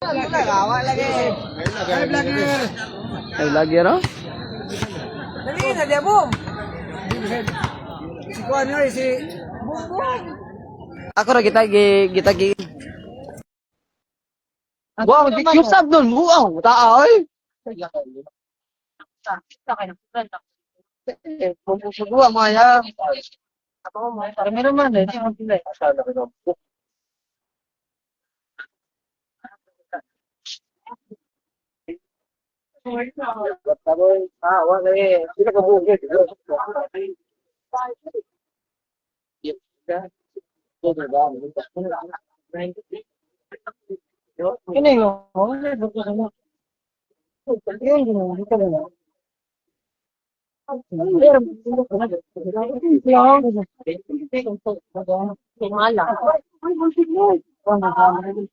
Ay, lagi no? Dali na, dia boom. Si Kuan yun, si Boom Boom. Ako ra kita gi. Wow, di usab dun, buang, tao oy. Pupusugwa mo ya. Ako mo, para meron man eh, di mo pila. Ah, wala eh. Sila ka bukit. Ini yo,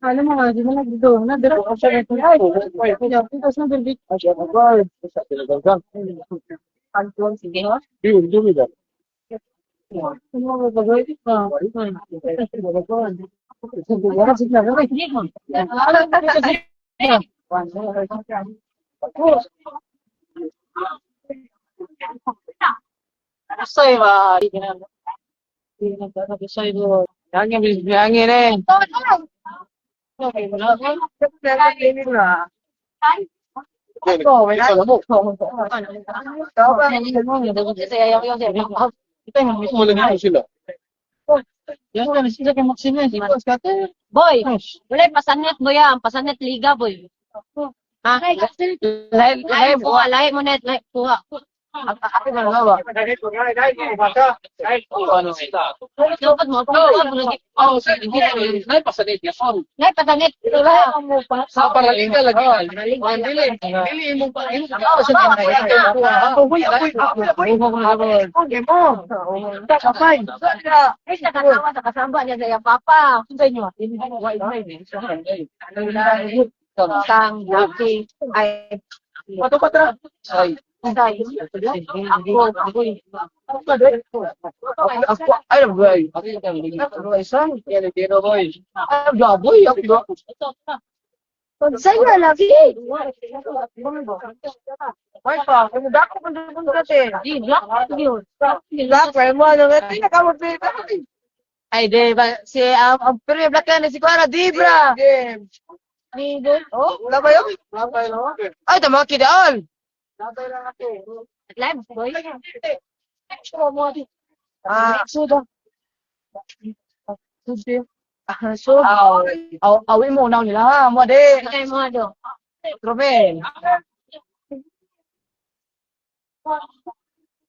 alam mo nga, di mo nagdo na dito ako sa ito. Ay, kaya kita sa birbit. Ay, agad. Sa talagang. Anton sige ha. Di da. Ano ba ba ito pa? Wala sila na rin. Say ba? Hindi na say do. Hangin eh. Okay, wala ka. Ako, wala ka mo. Ikaw ba? Kita yang mismo lang ito sila. Yan na sila kay Maxine. Boy, wala pasanet boy yan. Pasanet liga boy. Ha? Live mo net. Live kuha. Ako na nga ba? Dapat mo. Nay pasanit ya son. Live pasanet. Sa paralita lagi. Dili mo pa imo ka sa ako boy. Okay mo. Kapay. Ay, nakatawa sa kasamba niya sa papa. Sunday nyo. Tang, Jackie, ay, Pato patra. Ay. Sunday. Ako. Ay, boy. Ako isang. Yan dito boy. Ay, boy. Ako. Sa'yo lagi. Ay pa, kung dako pa doon kasi. Di, black yun. Dako, mo ano nga, nakamot pa Ay, di ba? Si, pero black yan, si Kuara, di bra. Oh, wala ba yun? Ay, tama kidaan. Live, boy. Ah, Suda. so, awin mo unaw nila, ha? Mo, di. Kaya mo ano. Troben.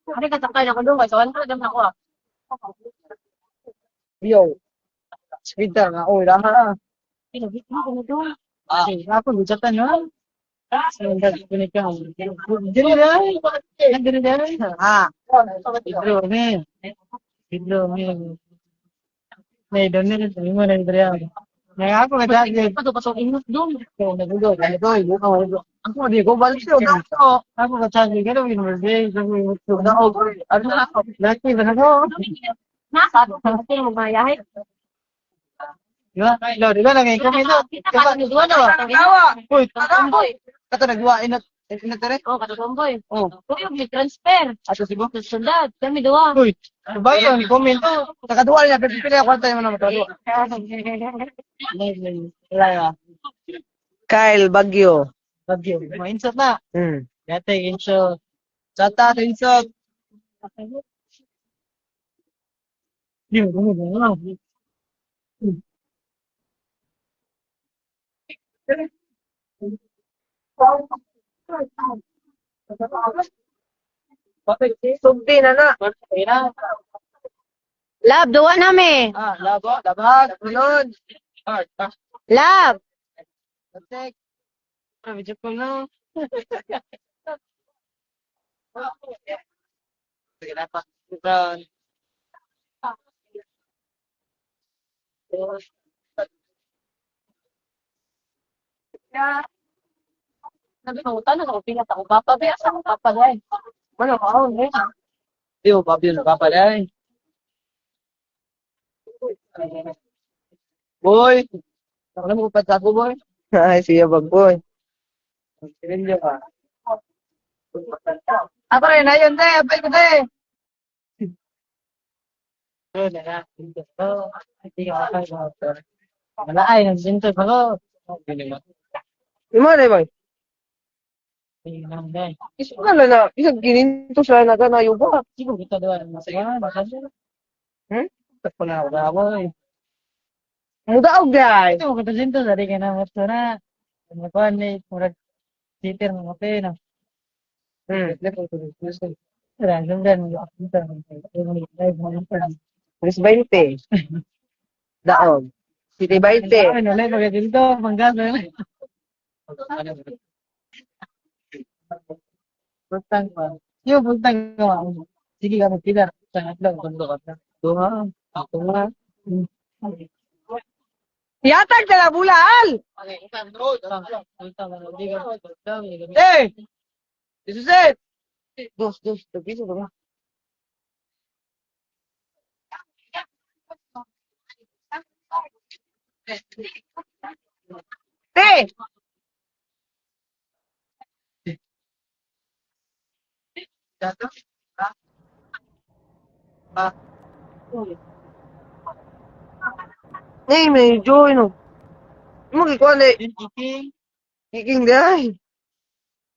Ano ka sakay na ko doon? Kaya saan ko naman ako ah. Yo. Speeder nga, oy, ha? Pinagit mo ko na doon. Ah, ako, bujatan yun. Sendal, ganit ka. Dili na. Dili na. Ah, Pedro, men. Pedro, men. May doon nila, sabi mo na yung drama. Ngayon ako, nagdagdag. Pasok inot doon. So, nagdagdag. Nagdagdag. Nagdagdag. Ako, di ko balik siya. Ako, nagdagdag. Gano'n, university. Ano na ako? Laki ba na ako? Nasa, kasi mo mayahe. Di ba? Di ba? Naging ito. Kita ka ni Duan o. Uy, kato nagwa. Inat tere? Oh, katutomboy. Oh. Uy, may transfer. Ato si Bo? Sundad, kami dua. Uy, ano ba yun? Comment. Nakaduwa niya. Pero pila yung kwarta yung mga matadua. Wala. Kyle Bagyo. Bagyo. Ma-insert na. Dati, insert. Chata, insert. Di mo, gumagana. Sumpi na na. Lab, dua nami. Ah, labo, labas, tulod. Lab. Patek. Video call na. Sige na pa. Sabi ko, tanong ako, pinat ako, papa, ba? Asa ko, papa, dahil. Wala ka ako, eh. Di mo, papi, ano ka pala, eh. Boy! Ako na mo, pagka ko, boy. Ay, siya bagboy. Sigarilyo ka. Ako rin, ayun, te. Abay ko, te. Yun, na. Hindi ka makakagawa. Wala ay, nagsinto pa ko. Hindi mo. Yung mga, boy. Hindi naman dahil. Isa ka lang na, isang gininto siya na ganayo ba? Siguro kita doon. Masaya, masaya. Hmm? Tako na ako na ako eh. Muda og guys. Ito mo kita sinto, dari ka na gusto na. Ano pa, ni, murag sitir mo kape na. Random din, live mo lang pa. Alis 20. Daog. City 20. Ay, nalay, pagka dito, manggas na yun. Pagtang pa. Yung pagtang ko, sige ka magpila. Sangat lang, tundo ka na. Tunga, ako nga. Yatag ka na bulal! Eh! This is it! Dos, piso ba? Eh! Eh, medyo, ano? Mo gikuan eh. Kiking day.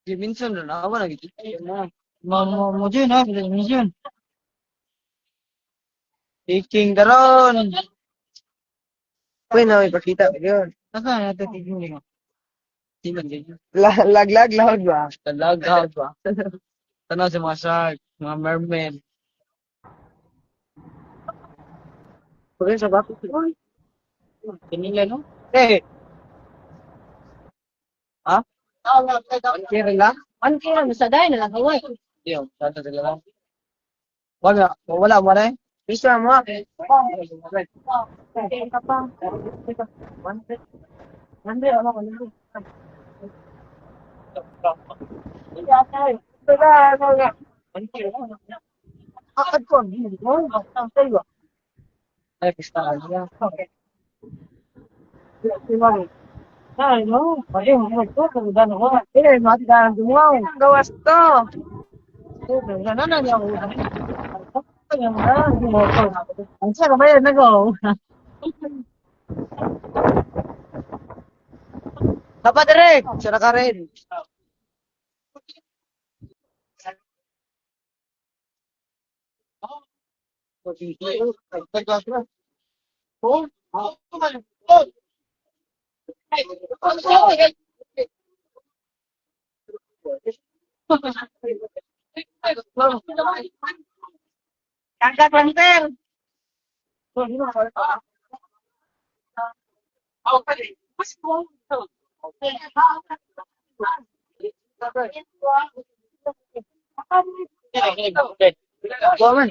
Minsan na ako nagkikita. Mo dyan ha, minsan. Iking daron. Uy, na, ipakita ko yun. Nasaan natin iking mo? Di man ganyan. Laglag loud ba? Talagaw ba? Tanaw sa mga shark, mga mermaid. Pagin sa bakit? Kanila no? Eh! Ha? Kira lang? Ano kaya mo sa dahil na lang kaway? Hindi, sana sila lang. Wala mo rin. Isa mo. Akad ko, hindi ko. Ay, pista ka niya. Ay, no. Pwede mo ito, kaludan ako. Eh, mati ka ng dumaw. Gawas to. Ano na niya ako? Ang sarap ba yan, nag-o? Dapat direct. Sira ka rin. Kakak lanter. Woman.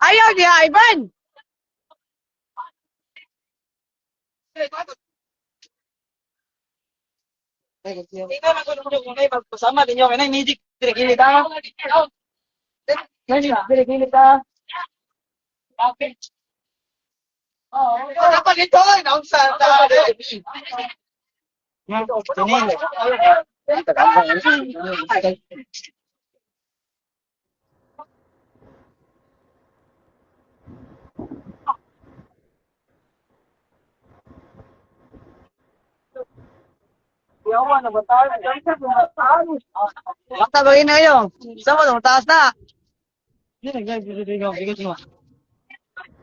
Ayaw niya, Ivan. Tingnan ako nung yung may magpasama din yung kanay magic dirigili ta. Magic dirigili ta. Oh, dapat ito ang sa ta. Basta bagay na yun. Saan mo, taas na.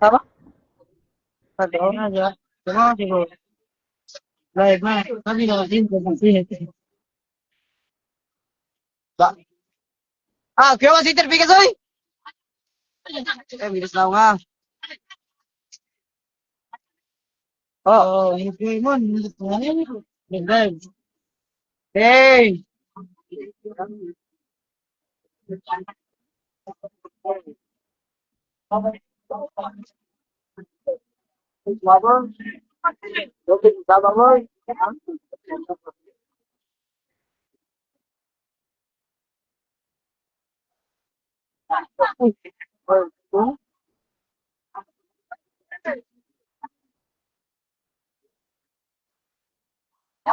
Tama? Tama, siguro. Live na. Sabi na din ko kasi. Ba? Ah, kaya ka si Terpikas, oy. Eh, bilis na ako nga. Oo, hindi mo. Live. Hey! Baba. Okay, baba mo.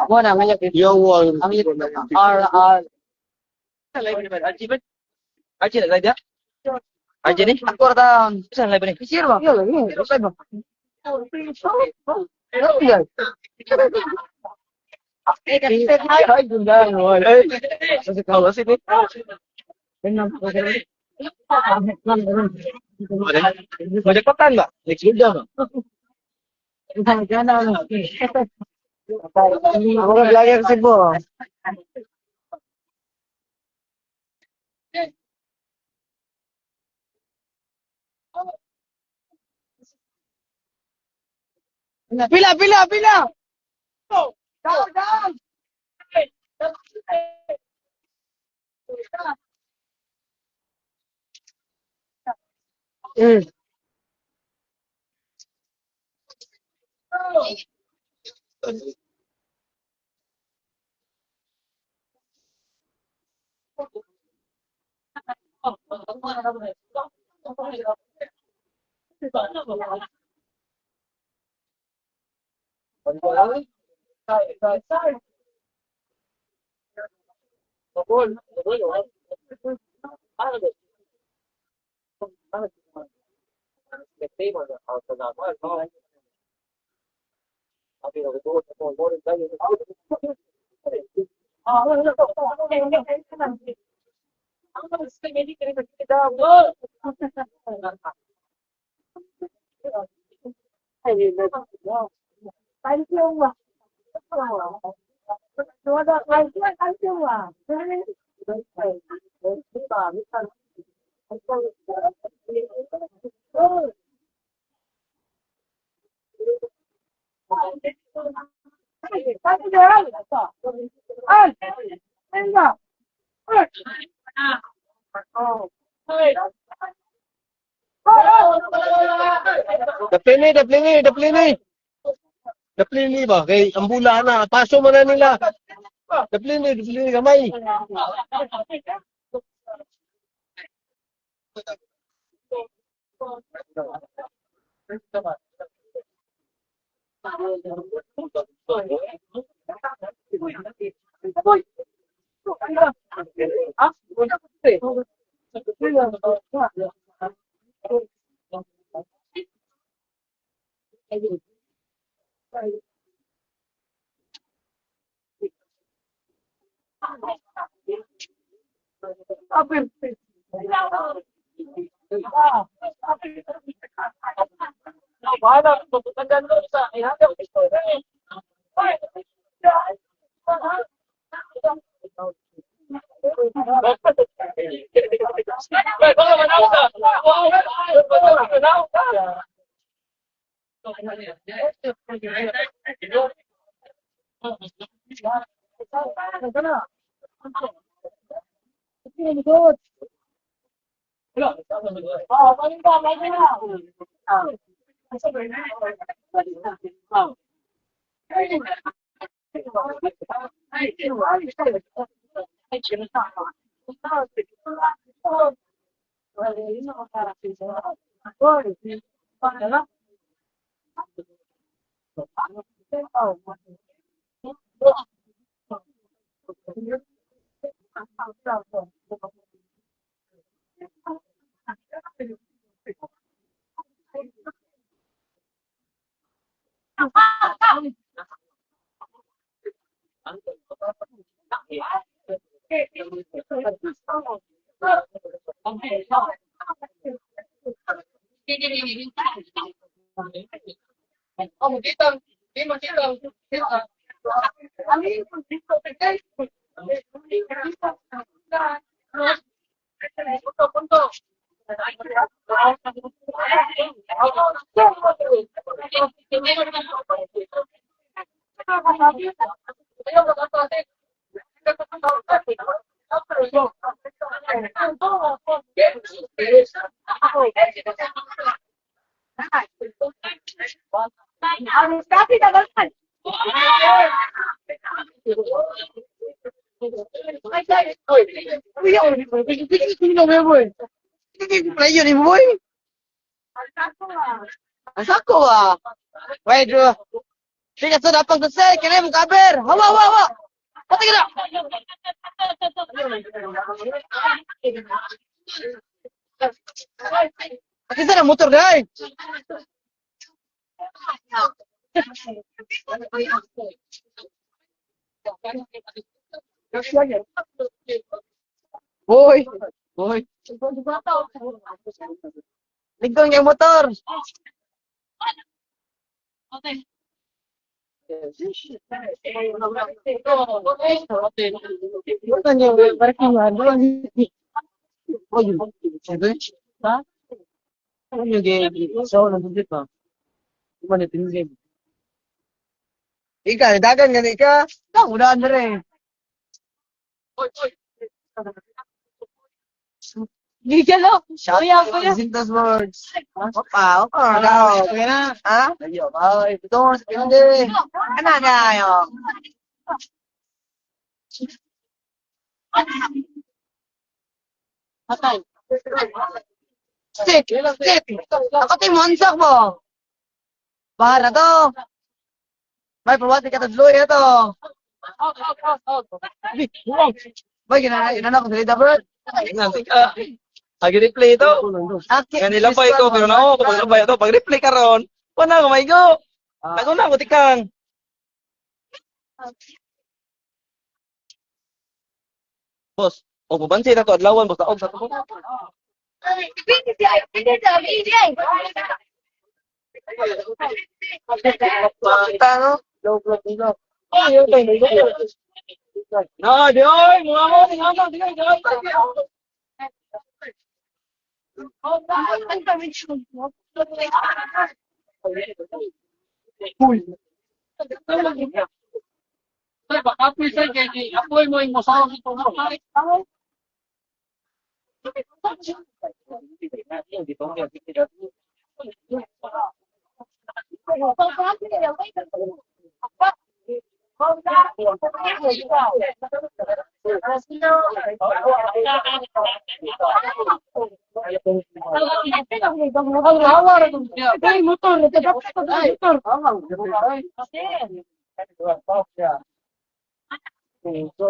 Muna, ngayon. Yung wall. Ang yun. R. Archie na live ya? Archie ni? Ako taon. Saan live ni? Sir ba? Yo, yo. Sir ba? Ay, ganda. Kasi kawas ini. Project patan ba? Next week daw. Ako vlogger si Bo. Pila! Down! Daplini ba? Kay ang bula na. Paso mo na nila. Daplini kamay. Playo ni boy. Asako ba? Wait, bro. Tigas to dapat sa say, kini mo cover. Hawa, hawa, hawa. Pati ka na. Pati sa na motor dai. Hoy, hoy. Ligtong yung motor. Bukan yung parking ano. Oh, yun. Ha? Ano yung game? So, nandun pa. Iba na tinigay. Ika, dagan gani ka. Udahan na rin. Gigalo. Shout Kuya, out kuya. to Zintas Words. Opa, opa. Ikaw, okay na? Ha? Ayo, ay, ito, sa pindi. Ano na ayo? Patay. Stick, stick. Ako tayo mansak mo. Bahar na to. May pawati ka tadloy na to. Bay, ginana ko sa bro. Agi-replay ito. Okay. Nga nilabay ko, pero na ako, pag nilabay ito, pag replay ka ron, wala ko, may go. Naguna ko, tikang. Boss, o pubansi na to, adlawan, boss, taog sa to. Basta, no? Low blood nila. Na, di oy, mga mo, di oy.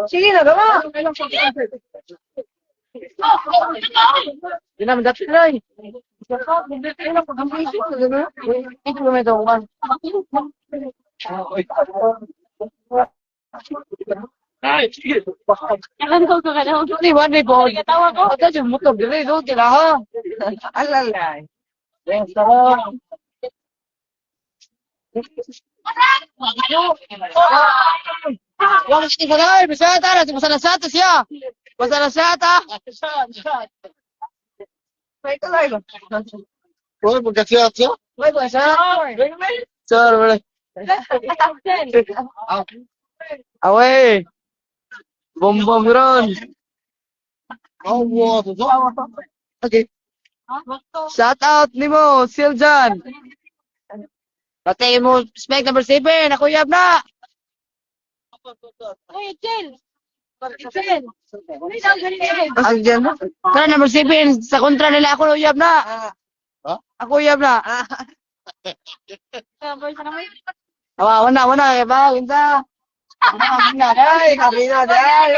Sige na, gama. Di namin dati na eh. Ito ba may tawakan? Nakasaw ko ka daw. Hindi, one day po. Katawa ko. Ito yung motor, dili, do, tila ha. Alalay. Thanks, tara. Wala siya sa lahat, bisata na, masalasata siya. Masalasata. May kalay ba? Boy, magkasiyat siya. May ba siya? Sir, wala. Away. Bom-bom ron. Awa, to. Okay. Shout out ni mo, Siljan. Pati mo, spec number 7, nakuyab na. Hey, chill. Chill. Ang dyan mo. Tara, number 7, sa kontra nila ako uyab na. Ako uyab na. Awa, wana, ba, kinta. Kabina, day, kabina, day.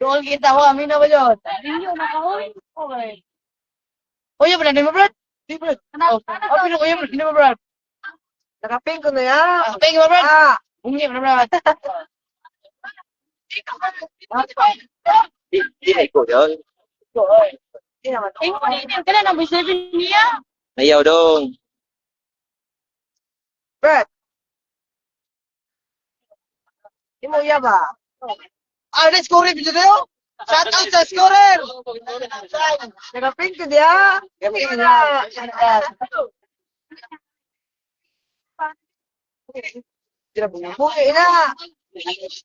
Tuol kita ko, amin na ba yun? Rinyo, nakahoy. Okay. Uyab na, di mo, Brad? Di, Brad. Uyab, di mo, Brad? Nakaping ko na yan. Nakaping mo, Brad? Hindi mo, Brad. Di ko yun. Kailan ang bisipin niya? Ayaw dong. Brad. Di mo uyab ba? Let's score video tayo. Shout out sa scorer. Nakaping ko diya. Kami na. Tira bumubuhay na.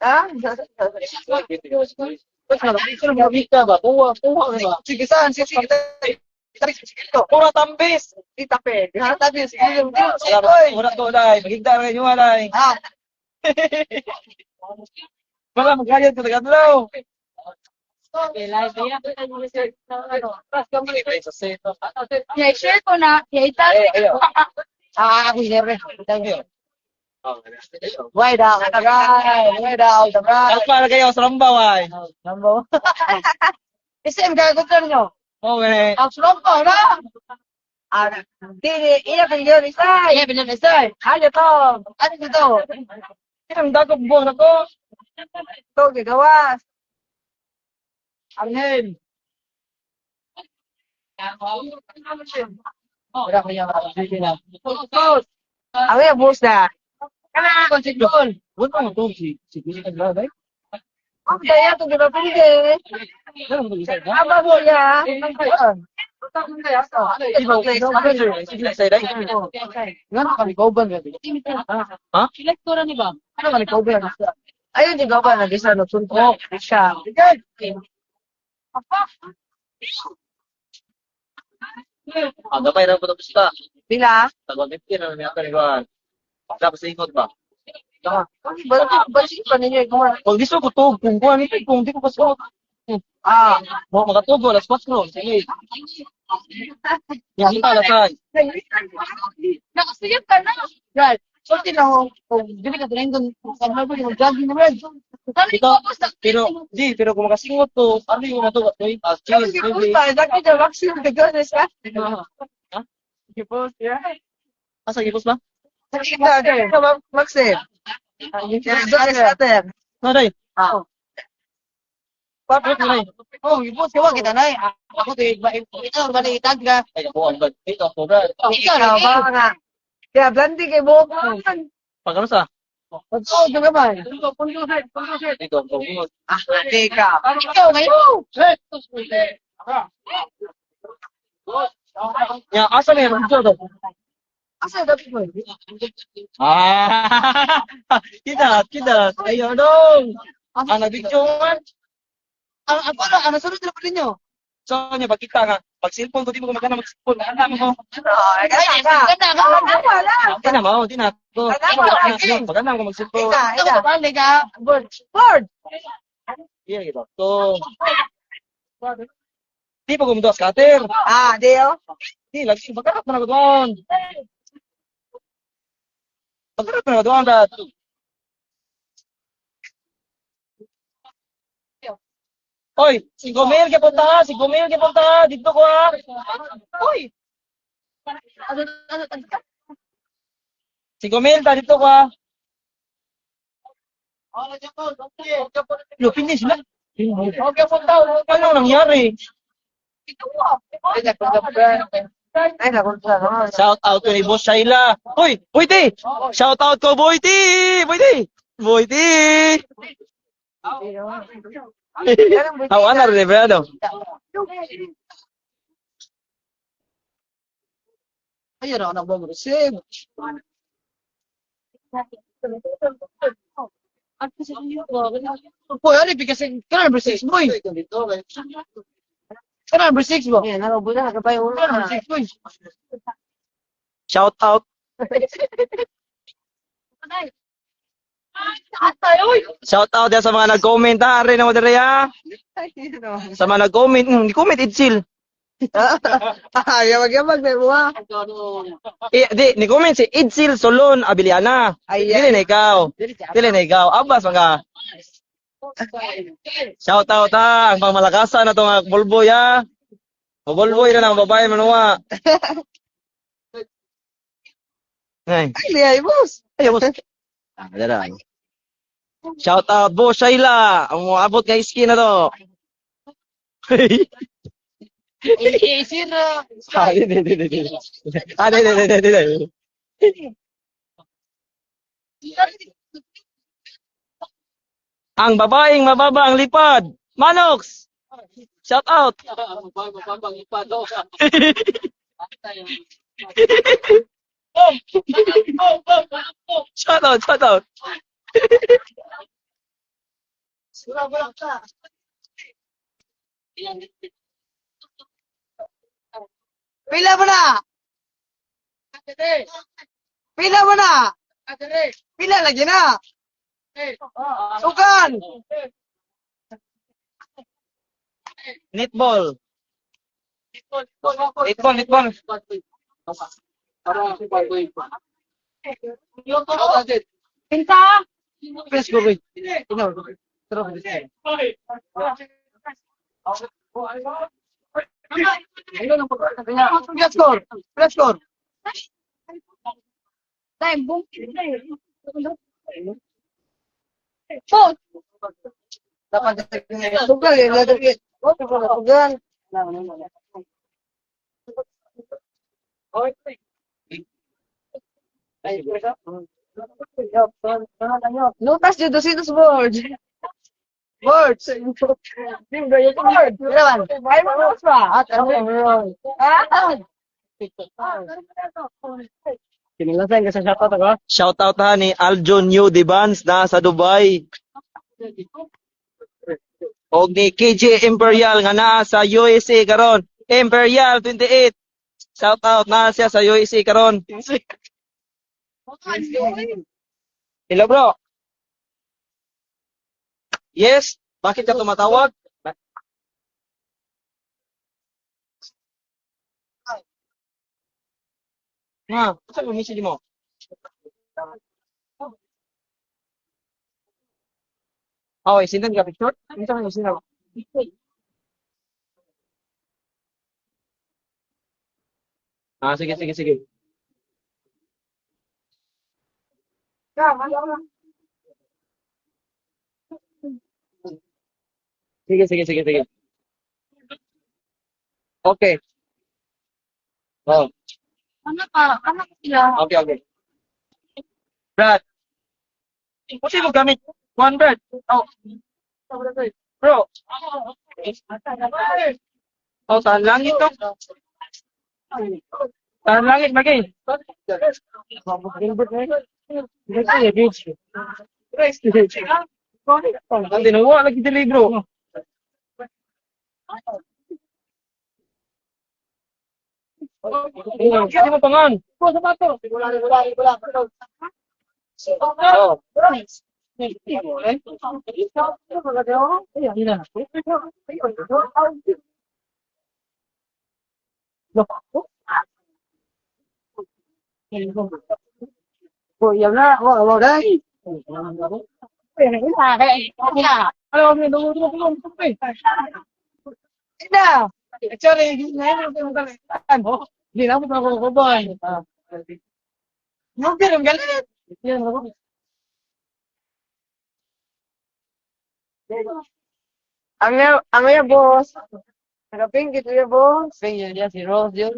Ha? Sige saan? Sige. Pura tambis. Itape. Itape. Mura to, day. Magigda rin yung alay. Ah. Wala, magkayad ko tagadlaw. Yeah, share ko na. Yeah, itas. Ako siyempre. Why daw, tabray. Why daw, tabray. Para kayo sa Rambaw ay. Lambo. Isim ka gusto nyo. Oh, man. Ang sulompo na. Dili, iya pinigyan isa. Iya pinigyan isa. Ano to? Ano dito? Ang dagog buwan ako. Ito, gigawas. Angin. Wala ko yung Ang yung bus na. Kana ko si John. Wala mo to si Kaglalay. Ang daya ito di ba pinigyan? Aba mo ya. Nga kami kauban ka. Ha? Elektora ni ba? Ano kami kauban? Ayun di kauban na gisa no suntok. Siya. Gamay na po tapos ka. Bila? Tagwag-50 na namin ako nagawa. Tapos ikot ba? Balik pa ninyo ikaw. Pag gusto ko to, kung kuha nito, kung di ko pasok. Mo makatubo, alas 4. Sige. Yan kita alasay. Nakasiyap ka na. Right. So, tinaw, kung dili ka tinenggon, kung ano ba yung jogging naman. Pero kung makasingot to, ano yung matuwa to? Cheese, baby. Daki na vaccine ka ganas ka. Ha? Gipos, yeah. Asa gipos ba? Sige ka, Maxim. Naday. Papit na Oh, gipos ka kita na. Ako ito balitan ka. Ay, ako ang bad. Ito, ako brad. Ikaw ba nga? Kaya blandi kay buhok mo. Pag ano sa? Pagko, ito naman. Ito, ako. Hindi ka. Ikaw ngayon. Ya, asa na yung to? Asa dapat mo? Kita. Ayo dong. Anak video man. Ano sunod na pala nyo? So, niya, pagkita nga. Pag cellphone ko, di mo ko magkana mag-cellphone. Alam mo. Di na mo, di na. Pag alam ko mag-cellphone. Board! Iya, gitu. So, di pa gumundo scatter. Deo? Di, lagi. Pagkarap na ako doon. Pagkarap na ako doon, dad. Oy, si Gomel ke punta, dito ko ha. Oy. Si Gomel ta dito ko ha. Lo finish na. Okay, punta. Ano nangyari? Ay, nakunta naman. Shout out to ni Boss Shaila. Hoy, Boyti. Shout out ko Boyti. Awan na rin, Brado. Ayun ako na mag-receive. Boy, ano kasi ka number 6, boy. Ka number 6, boy. Yan, ano, boy, nakapay ulo. Ka number 6, boy. Shout out. Shout out yan sa mga nag-comment ha, rin na mo dere ha. Sa mga nag-comment, comment Idsil. Yamag-yamag na mo ha. Di, ni-comment si Idsil Solon Abiliana. Dili na ikaw. Abas mga. Shout out ha, ang pangmalakasan na itong Volvoy ha. Volvoy na ng babae manuwa. Ay, Ay, boss. boss. Dara. Shout out Boss Shaila. Ang abot nga skin na to. Sira. Di. Ang babaeng mababa ang lipad. Manox. Shout out. Shout out. Pila mo na! Pila lagi na! Sukan! Netball. Pinta! Let's go, boy. Tingnan. Tara. Let's go. Let's go. Time, boom. Oh, Dapat tugal eh. Ladagit. Tugal. Lutas dito sinos board. Board. Board. Ilawan. Ay mo lutas ba? At ano? Kinilasan ka sa shoutout ako. Shoutout ha ni Aljon New Debans na sa Dubai. O ni KJ Imperial nga naa sa USA karon. Imperial 28. Shoutout na siya sa USA karon. Hello bro. Yes, bakit ka tumatawag? Ha, saan mo message mo? Okay, sindan ka picture? Ito ka sindan. Ah, sige, sige, sige. Sige, sige, sige, sige. Okay. Oh, ano ka sila? okay, okay. Brad, kasi mo gamit one Brad. Oh, bro. Oh, saan langit to? Saan langit, Magay? Ang tinawa, lagi dili, bro. Hindi mo pangan. Oh. Yan na. Wow, dai. Ina. Sorry, ngayon mo kalitan. Hindi na ako kuboy. Yung pero galit. Yan ako. Ang ya boss. Nakapingit ya boss. Pingit ya si Rose yun.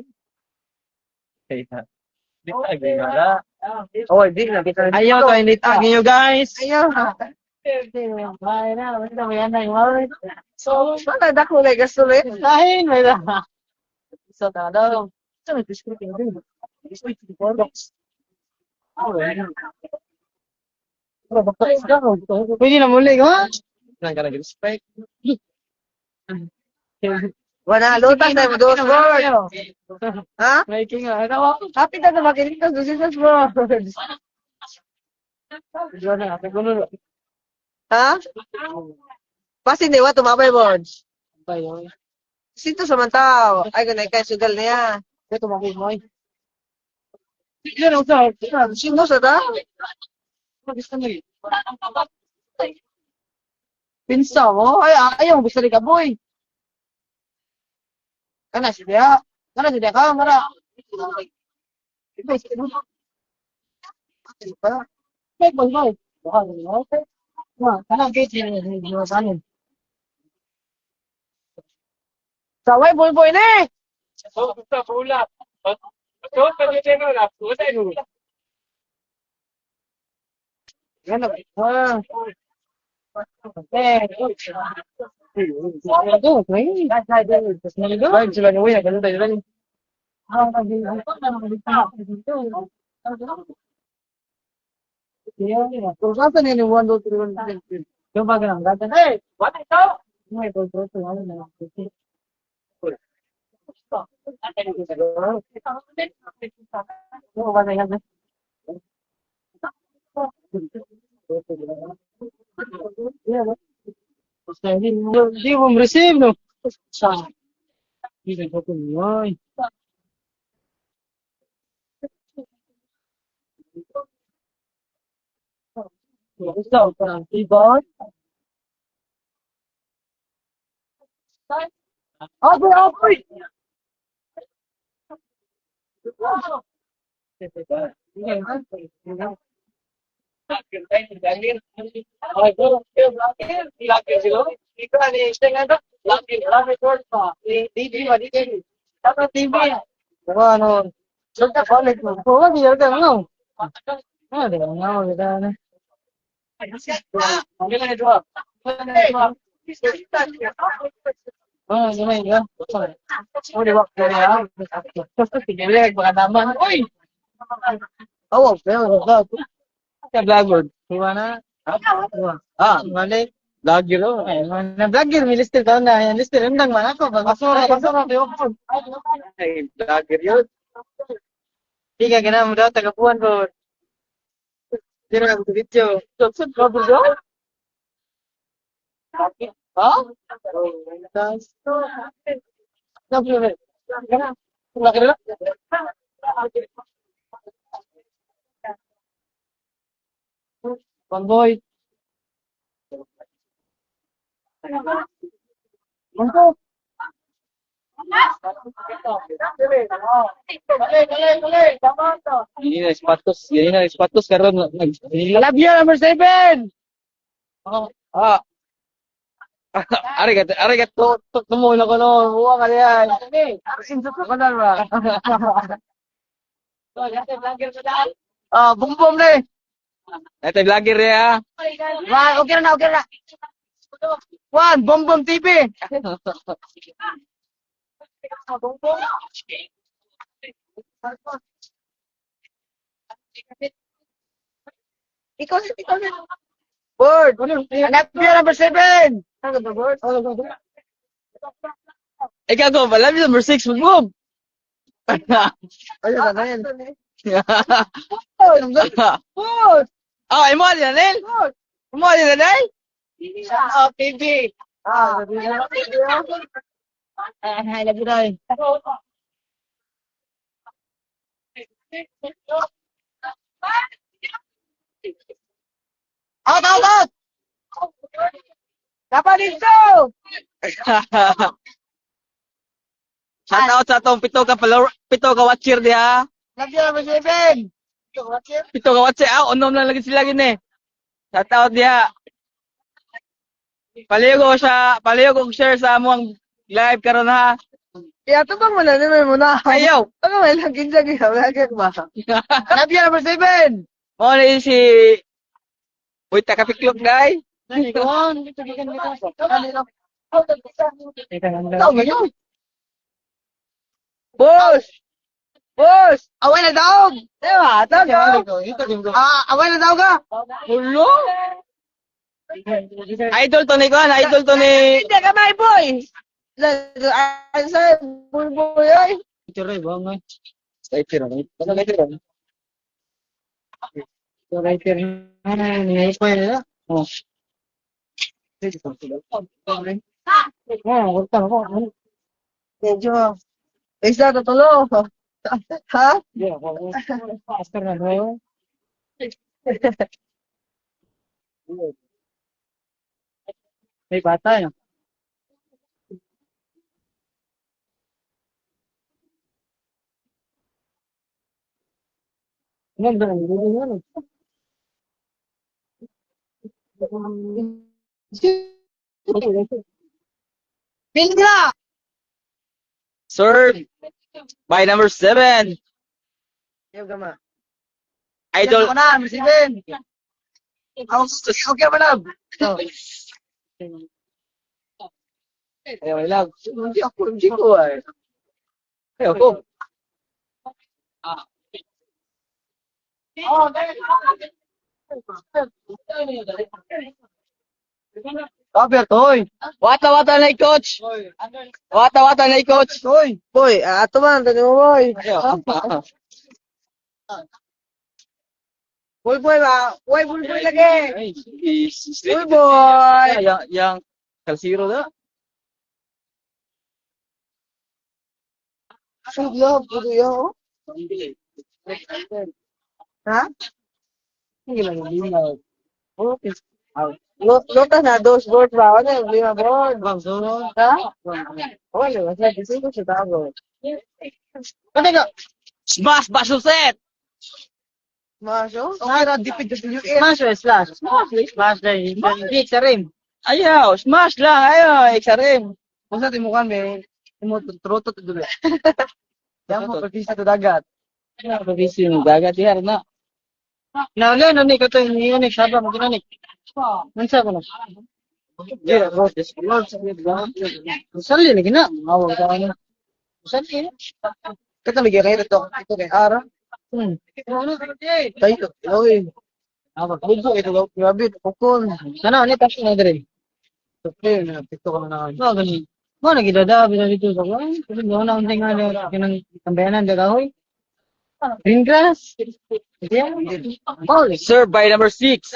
Oh, di na kita. Ayaw to, init ninyo guys. Ayaw. So, sana dako lagi gasulit. Kain, may na. So, daw. Sana description din. Pwede na muli, ha? Nang ka nag-respect. Wala, lutas na mo dos board. Ha? Making ano? Happy na makinig ka dos board. Ha? Pasti dewa tumabay board. Sito sa mantaw. Ay, ganay kay sugal na yan. Ito makin mo. Yan ang sa. Sino sa ta? Pinsa mo? Ay, ayaw, gusto rin ka, boy. Kana siya. Kana siya ka, mara. Boy, boy, boy. Kana gate niya sa anin. Saway boy boy ne. So, gusto pula. So, pwede tayo na. Pwede tayo. Yan na. Baik, sila niyo ya, ganun tayo rin. Kung saan sa nini 1 2 3 1 Yung baga ng gata. Hey, what is that? May kontrol sa ano na. Yung baga yan. Hindi mo receive, no? Sa. Hindi ko kunoy. Gusto ko ng keyboard. Opo, opo! Ano? Sudah balik mo. Oo, biar ka ano? Ah, di ba nga, kita na. Oh, gimana ya? Oh, di ba? Kaya, tigil baka naman. Uy! Oh, pero ba? Sa Blackboard. Gimana? Mali. Lagi no. Na vlogger, may listed daw na. Yan listed, rendang man ako. Basura, di ako. Ay, lagi yun. Di ka ganun mo daw, tagapuan ko. Di na ako video. Johnson, trouble daw? Ha? Pamboy. Mangko. Ini na sapatos karon Labia number 7. Ah. Ari kat Tumo na ko no. Huwa ka yan. Insot ko na ba? Bumbom na eh. Ito vlogger ya. Okay na, okay na. Juan, Bombom TV. Ikaw. Bird. Anak niya number 7. Ikaw ko, alam niyo number 6 boom. Ayun na yan. Ah, imo ali na nel. Imo ali na nel. TV. Lagi na eh. Out! Dapat dito! Shout out sa atong pito ka watcher diha. Lagi number 7. Pito ka watcher. Ah, unom lang lagi sila gini. Shout out diha. Paliyo ko share sa among live karon ha. Kaya ito bang mananimay mo na? Ayaw. Ano may laging lagi lagi ba? Lagi number 7. Mo ni si Uy, takapiklok guy. Boss! Away na daw! Diba? Away na daw ka? Ulo. Idol to ni Kuan, idol to ni Hindi ka may boy! Sa boy ay! Ituloy ba nga? So right here na pa nila. Oh. Wala ko. Medyo isa to tulo. Ha? Yeah, faster na do. May bata na. Ano. Pindra! serve by number 7. Idol. Ako na, number 7. Okay ba na? Ayaw lang. Hindi ko ay. Ayaw ko. Cover toy. Wata na coach. Wata na coach. Toy. Boy, ato man tani mo boy. Boy ba? Boy lagi. Boy boy. Yang kalsiro na. Sudah, budo Ha? Hindi lang. Okay. Lutas na, dos board ba? Ano yung lima board? Bang, sunod. Ha? Wala, wala. Kasi ko siya tago. Ano ka? Smash Basuset! Maso? Nara, DPWH. Smash or slash? Smash na yun. Hindi, sa rim. Ayaw, smash lang, ayaw, XRM. Kung sa timukan, may troto to dulo. Yan mo, pagkisa to dagat. Pag-isi yung dagat, yan na. Naga, nanik, ito yung nanik, saba mo ginanik. Mansa ko na. Yeah, roses. Sali lagi na. Awag ka ano. Sali. Kata may gaya ito. Ito kay Ara. Tayo. Oy. Awag. Bubo ito daw. Grabe. Pukul. Sana, ano tapos na dire? Okay, napito ka na. Mga ganun. Mga nagidadabi na dito sa kwan. Kasi doon na unting nga na kinang tambayanan dagahoy. Green grass. Holy. Served by number 6.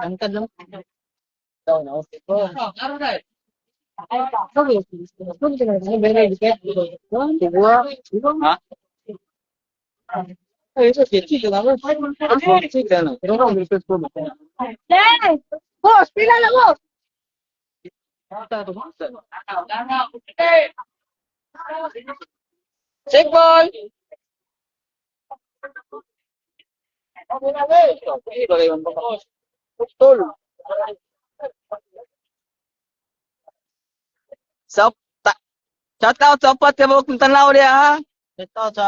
Angkad lang. Daw na. Okay po. Tibua. Ha? Ay, eso sí, chico, la verdad. Pero no, me estoy por. Boss, pila na mo! Check ball! Putol. So, shout out sa upat ka mo kung tanaw niya ha. Ito sa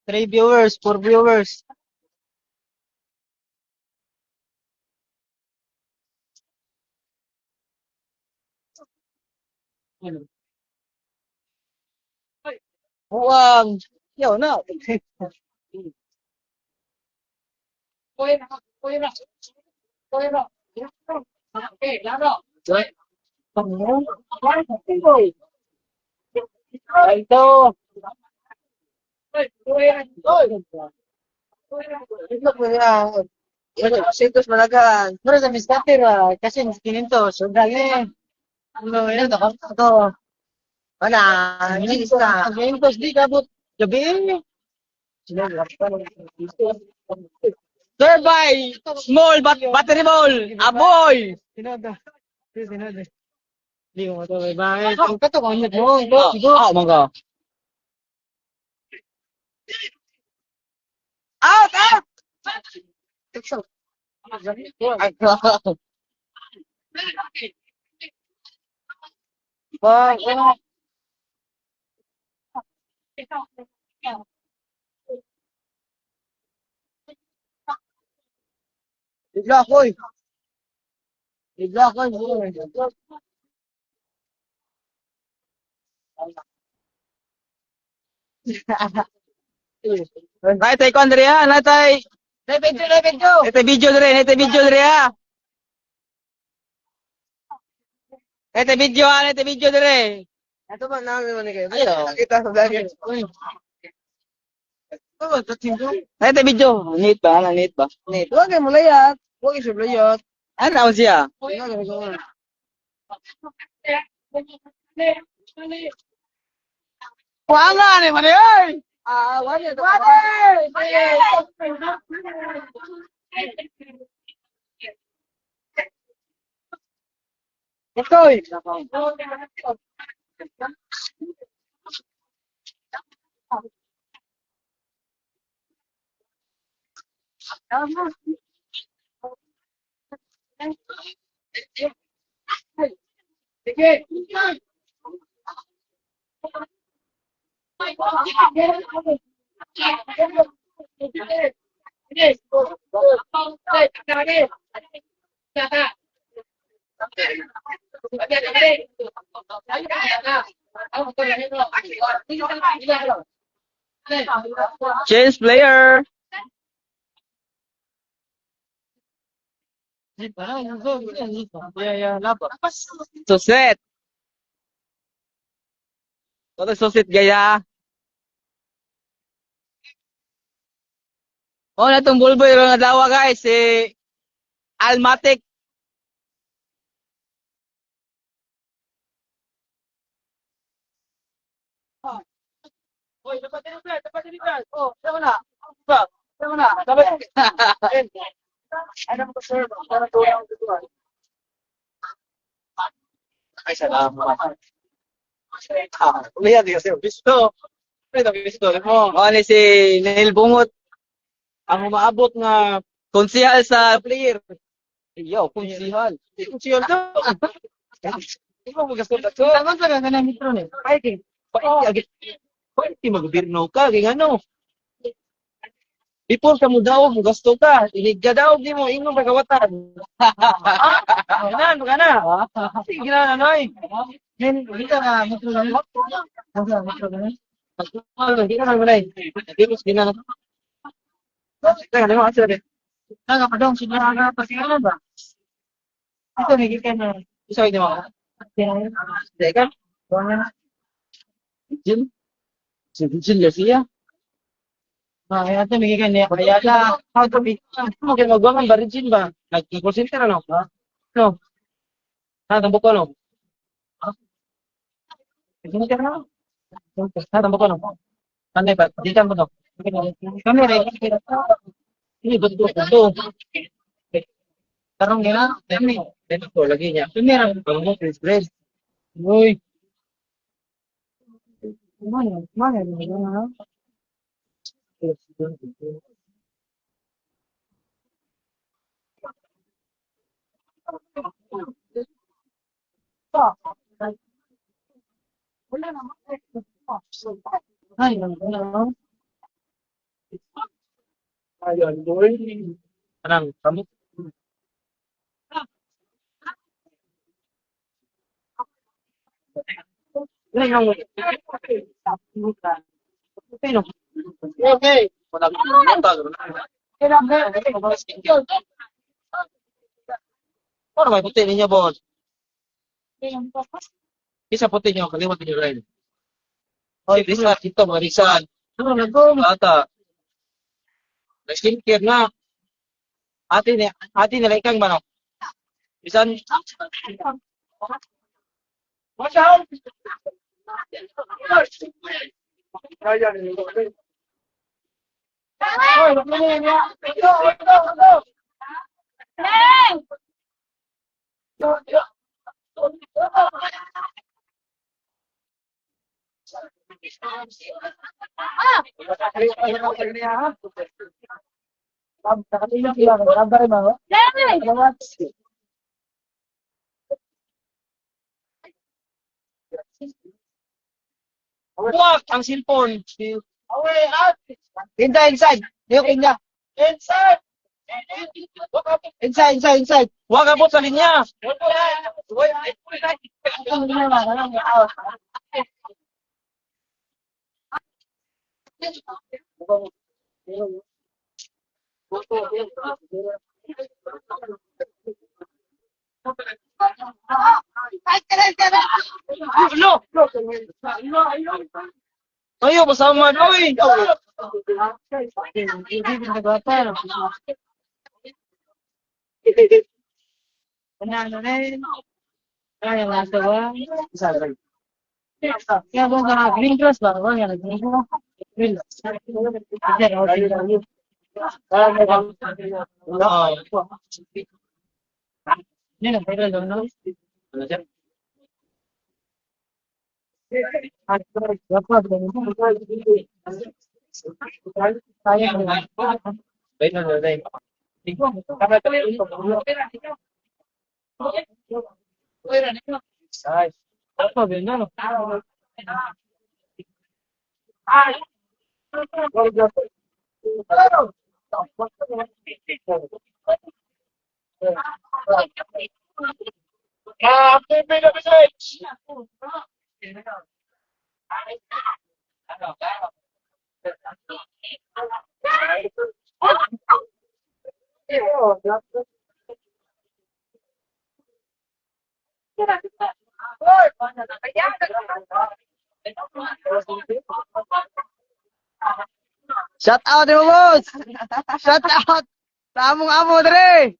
3 viewers, 4 viewers. Huwag. Yaw na. Ito. Ito po niya. Sintos malagan. Pero sa miskater, kasi kininto, so dali. Ano, yan, ito. Wala. Hindi isa. Kinintos, di kabot. Gabi. Served by small battery ball. Aboy! Sinada. Sinada. Hindi ko matawag. Bakit? Ang kato ko, ano mo? Ah, mangga. Out! Out! Bigla ko eh. Bigla ko eh. Natay ko Andrea, natay. Natay video dire, natay video dire ha. Natay video ha, natay video dire. Ito ba namin mo ni kayo? Ayaw. Nakita sa vlog. Natay video. Neat ba? Neat ba? Net. Huwag kayo mulayat. Huwag kayo mulayat. Ano siya? Wala ni man ay. Ah, wala. Ito eh. Change player. Ya, lapa. Suset. Toto susit gaya. Oh, na itong bulboy nga dawa guys, si Almatic. Oy, dapat din, dapat din. Oh, sama na. Sama na. Dapat. Alam ko, sir, para tulong dito. Ay, salamat. Ulihan, di kasi gusto. Ito, gusto mo. Ano si Neil Bungot ang umaabot nga konsihal sa player. Yo, konsihal. Kung siya to. Hindi mo gusto na to. Tama sa ka ng metro ni. Fighting. Fighting magbirno ka kay ano. Before ka mo daw, mo gasto ka. Inig ka daw, di mo ingong pagkawatan. Ganan, magana. Sige na, nanoy. Then, kita na metro lang. Nasa metro lang. Hindi ka na manay. Hindi mo sige na. Teka, ano mo kasi. Naga pa dong siguro na pasigalan ba? Ito nagikan na. Isa hindi mo. Teka. Jim. Si Jim Garcia. Ito nagikan niya. Kaya na, how to be. Mo kay magwangan ba rin ba? Nag-call center ano? No. Tambok ko no. Hindi ka na. Tambok ko no. Panday pa, di ka mo no. Kami rin. Ini betul betul. Tarong gina. Kami. Dito ko lagi niya. Tumira. Ang mo Chris Brand. Uy. Mana? Mana? Ay, ano? Ayun, boy. Anang kamu? Ini yang Pino. Okay. Wala ko nata. Ano ba puti niya boss? Isa puti niyo kaliwat niyo rin. Oy, bisa dito marisan. Ano na ko? Ata. Skincare na. Ate nila ikang manok. Bisan Watch out! Ayan, Oy, ano niya? Ito. wag ang cellphone. away, out! Inside. Yung kanya. Inside! Inside. Wag abot sa linya. Ano naman? Ano? Ayo bersama doi. Ano rin? Kaya nasa ba? Kaya ba na green cross ba? Ba yan green cross? Green. Nino, pero no. Shout out mo boss. Shout out. Tamong amo dre.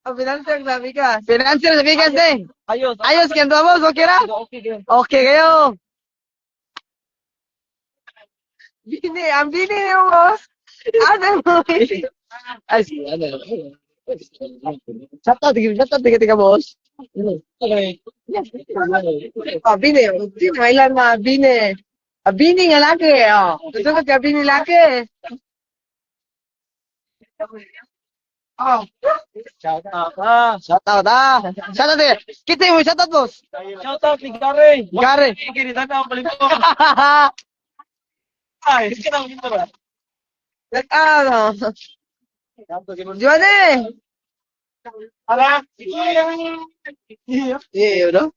Financial sa bigas. Financial sa bigas din. Ayos kendo boss, okay ra? Okay kayo. Ang bini mo boss. Ano mo? Ay, ano? Shout out, tiga boss. Okay. Bini, mailan na, Bini. Bini nga laki, oh. Tutugot ka, Bini laki. Oh. Shout out, ha? Shout out, ah. Shout out, eh. Kita mo, shout out, boss. Shout out, ni Gary. Gary. Kinita na ako palit ko. Ay, kinang ito ba? Ano? Johnny. Ala? Yeah, you know?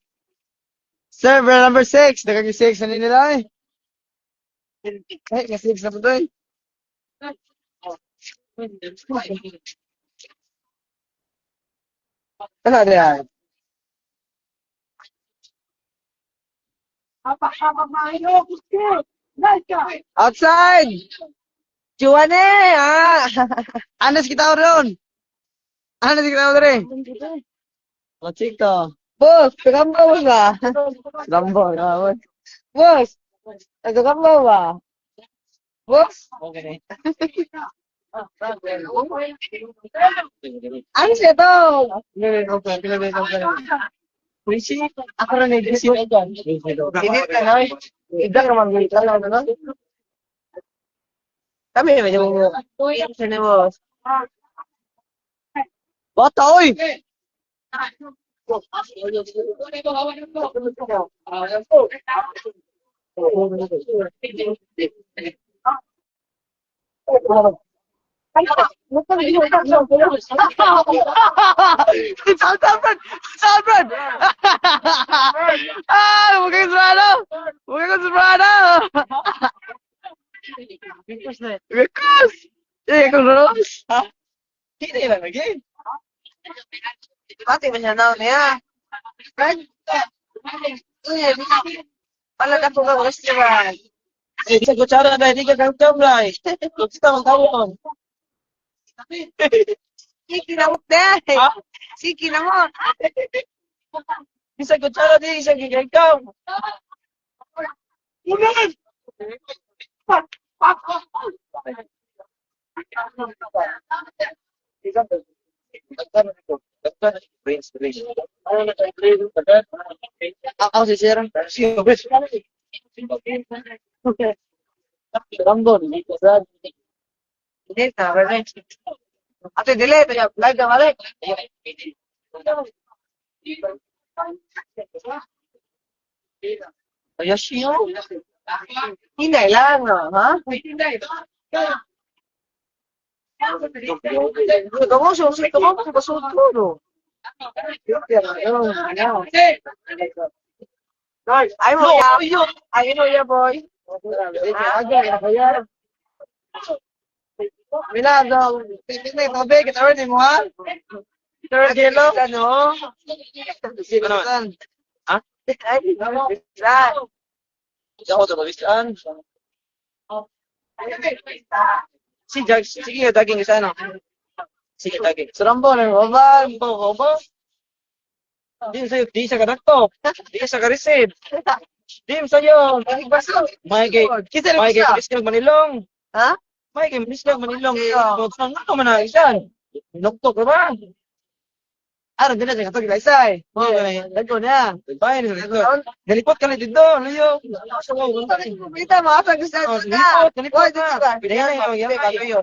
Server number 6. Nakag-6 na nila, eh. Ay, kasi 6 na po to, eh. Ano na yan? Outside! Juane! Ah! Anas kita ron! Anas kita ron! Machika. Boss, pagamba ba? Lambo, boss. Boss! Nagkakamba ba? Boss? Okay. Ano siya to? Ako rin nag-isip na dyan. Hindi ka na, eh. Idak naman dito lang, ano? Kami naman yung sini boss. Bata, oy! Salbran! Salbran! Ah, mukhang surado! Mukhang surado! Because! Eh, kung Ros! Hindi lang lagi. Pati ba siya na niya? Pala ka po ka restaurant. Eh, sa kutsara na, hindi ka kamay. Gusto mong tawon. Sige na mo, te! Ha? Sige na mo! Isa kutsara di, isa gigaykaw. Ulan! Ako si Sir. Rambon, Hindi, sabi rin. Ate, delete. Live ka mali. ayos siya. Hindi lang, no? Ha? Kamu susi, kamu pasud ko, no? Ay mo ya. Ay mo ya, boy. Mila daw. Tingnan tabi kita rin mo ha. Third yellow. Ano? Ha? Ay, Ako ito mag-isaan. Sige, daging isa na. Sige, daging. Surambo na mo ba? Ba? Di sa kadakto. Di sa ka-receive. Di sa'yo. May kay Minisnog Manilong. Ha? May kay Minisnog Manilong. Saan nga man na isan? Noktok ka ba? Ano din na katog ilaysay. Okay. Dago na. Bayan na dito. Nalipot ka na dito. Layo. Kita mo asa gusto na. Nalipot ka. Pinayan na yung layo.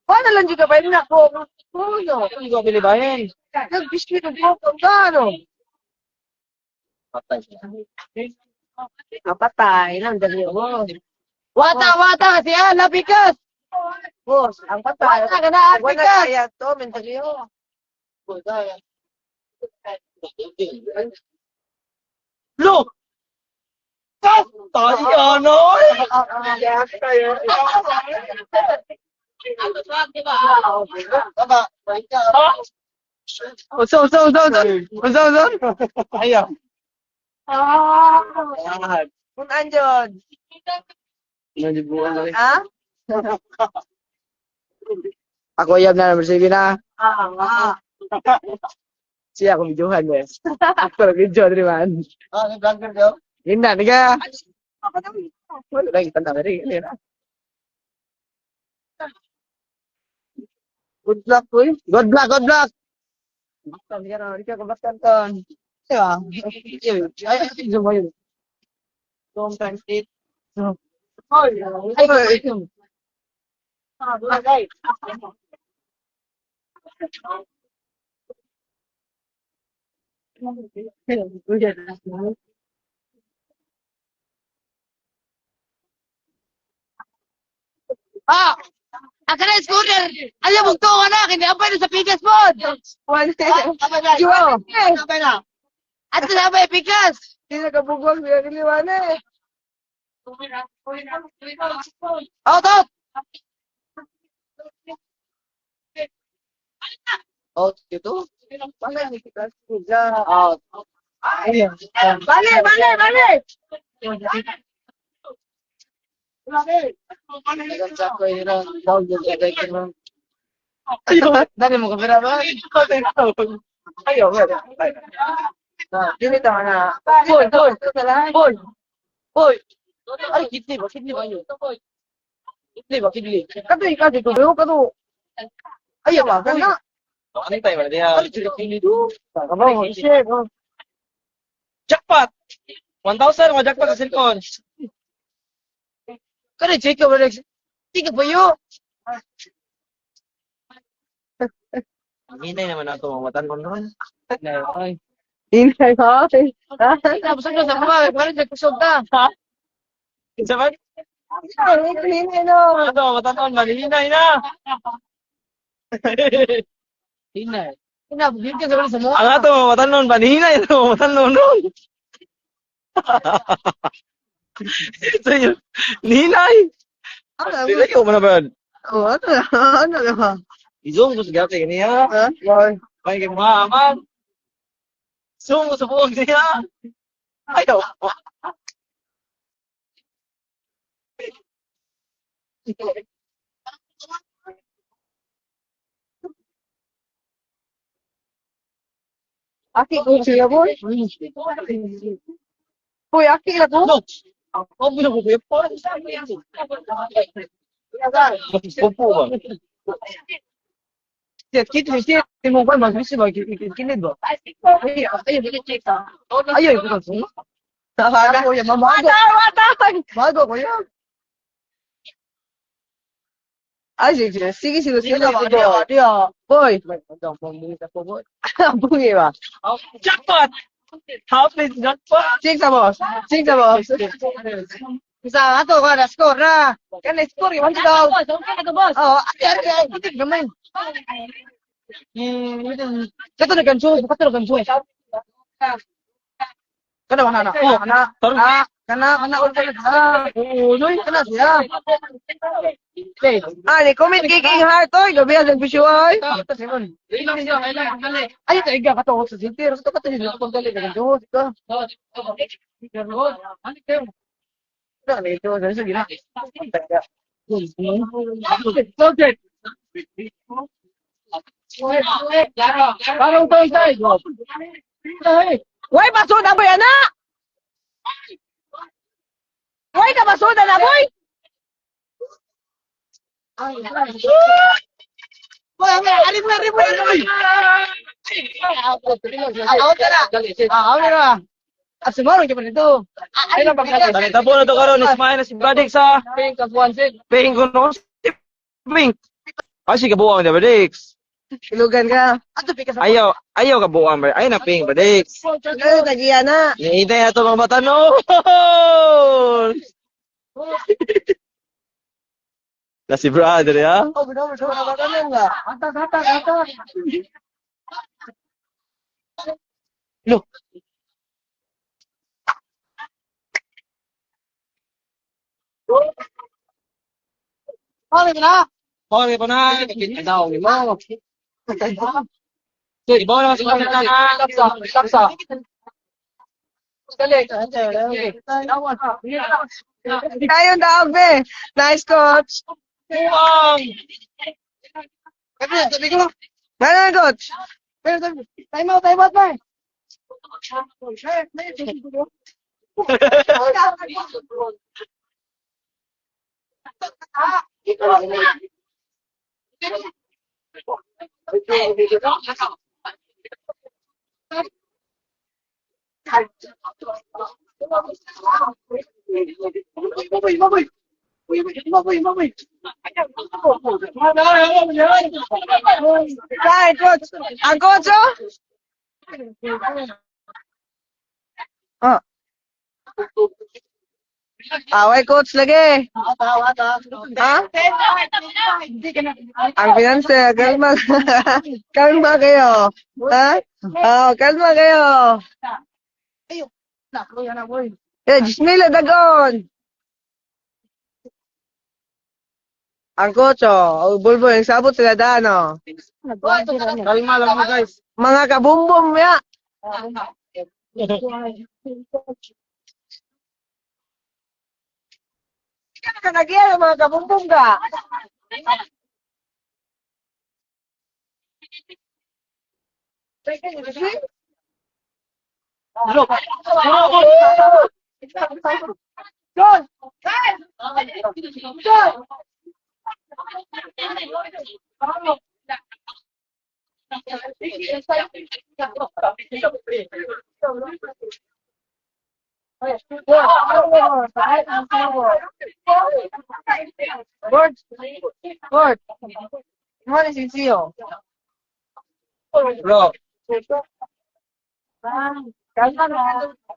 Paano lang juga pa na ko? Puno. Hindi ko pilibayan. Nag-biscuit ko kung gaano. Napatay lang dali mo. Wata si Ana Pikas. Boss, ang patay. Wala ka na Pikas. Wala kaya to, mentally ho. Look! Tayo, ano? Uso. Ayaw. Kung andyan. Ha? Ako yam na naman sige na. Siya akong videohan eh. Ako nag-video rin man. Nag-vlogger daw? Yun na, niga. Wala lang, kita na rin. Good luck, boy. Good luck, good luck. Bastan ka na. Di ka kabastan ka. Diba? Ay, zoom mo yun. Long time state. Ay, Ah! Aka na, scooter! Alam mo, to ka na! Kinapay na sa pikas mo! Wala. Jiwa! At kinapay pikas! Hindi nakabugwag siya niliwan eh. Out, out! out ito. Out. Bale, bale, bale! Nagagsak ko yun ang down yung gagay ko lang. Dali mo kamera ba? Ayaw, wala. Dili tama na. Boy, boy, boy. Hoy! Ay, kidney ba? Kidney ba yun? Kidney ba? Kidney. Kasi ko, pero ayaw ba? Kana. Ano tayo ba niya? Ay, kidney do. Kabaw, shit. Jackpot! 1,000 mga jackpot sa cellphone. Kaya check ka ba? Tika ba yun? Hinay naman ako mamatan ko noon. Ay. Inay ha? Tapos ako sa mga, parang nagpusog ka. Isa ba? Inay no. Ano, mamatan ko, malihinay na. Hinay. Hinay, yun ka sa mga. Ang ato, mamatan noon, malihinay na mamatan noon. So yun, ninay. Sila yung mana ba? Oh, ano na? Izong ko sa gati kaniya. Ha? Boy. May kang maaman. Zoom ko sa buong niya. Ayaw. Aki ko siya, boy. Boy, aki na ko. No! Ako binubuhay po. Pupo ba? Shit, shit. Timo ko, mag-visit ba? Kinid ba? Ay, ayaw, ikaw sa mga. Saka ko yan, mamago. Mago ko yan. Ay, sige, sige, boy. Bungi ba? Jackpot! Happy jackpot! Sing sa boss. Isa ato ka na score na. Kan score yung daw. Oh, ay, hindi naman. Kato na ganso. Kana mana na? Oh, kana ulit na. Oh, noy kana siya. Ani, comment kicking heart oy, gabi ang bisyo ay. Ay, kaiga ka to sa city. Ito ka to sa pagdali ka ganso. Ito. Ano ito? Ganso gina. Parang to tayo. Why masuda ba yan na? Why ka masuda na boy? Boy, alin na rin mo na boy. At siguro ka pa nito. Ay lang pagkakas. Nakita po na to karon, ismahin na si Badik sa Pink of one set. paying ko no si Pink. Kasi kabuang na Badik. Ilugan ka. Ato pikas. Ayaw kabuang ba? Ay na paying Badik. Ay, tagiya na. Niintay na to mga bata no. Na si brother ya. Oh, benar benar apa kan enggak? Atas. Look. Sorry na. Okay pa na. Daw ni mo. So, ibaw na si brother na. Tapsa. Dali. Kayo daw be. Nice coach. Buang. Sabi ko. Ganun coach. Time out ba? Kain, coach. Ang coach, oh. Oh. Away, coach, lagi. Ha? Ang pinanser, kalma. Kalma kayo. Ha? Oh, kalma kayo. Eh, Gismila, dagon. Ang coach, oh. Bulbul, yung sabot sila daan, oh. Kalma lang mo, guys. Mga kabumbom, ya. Kaya ka nagyan, mga kabumbom ka. John! John! Gord! Gord! Ano si Sio? Bro.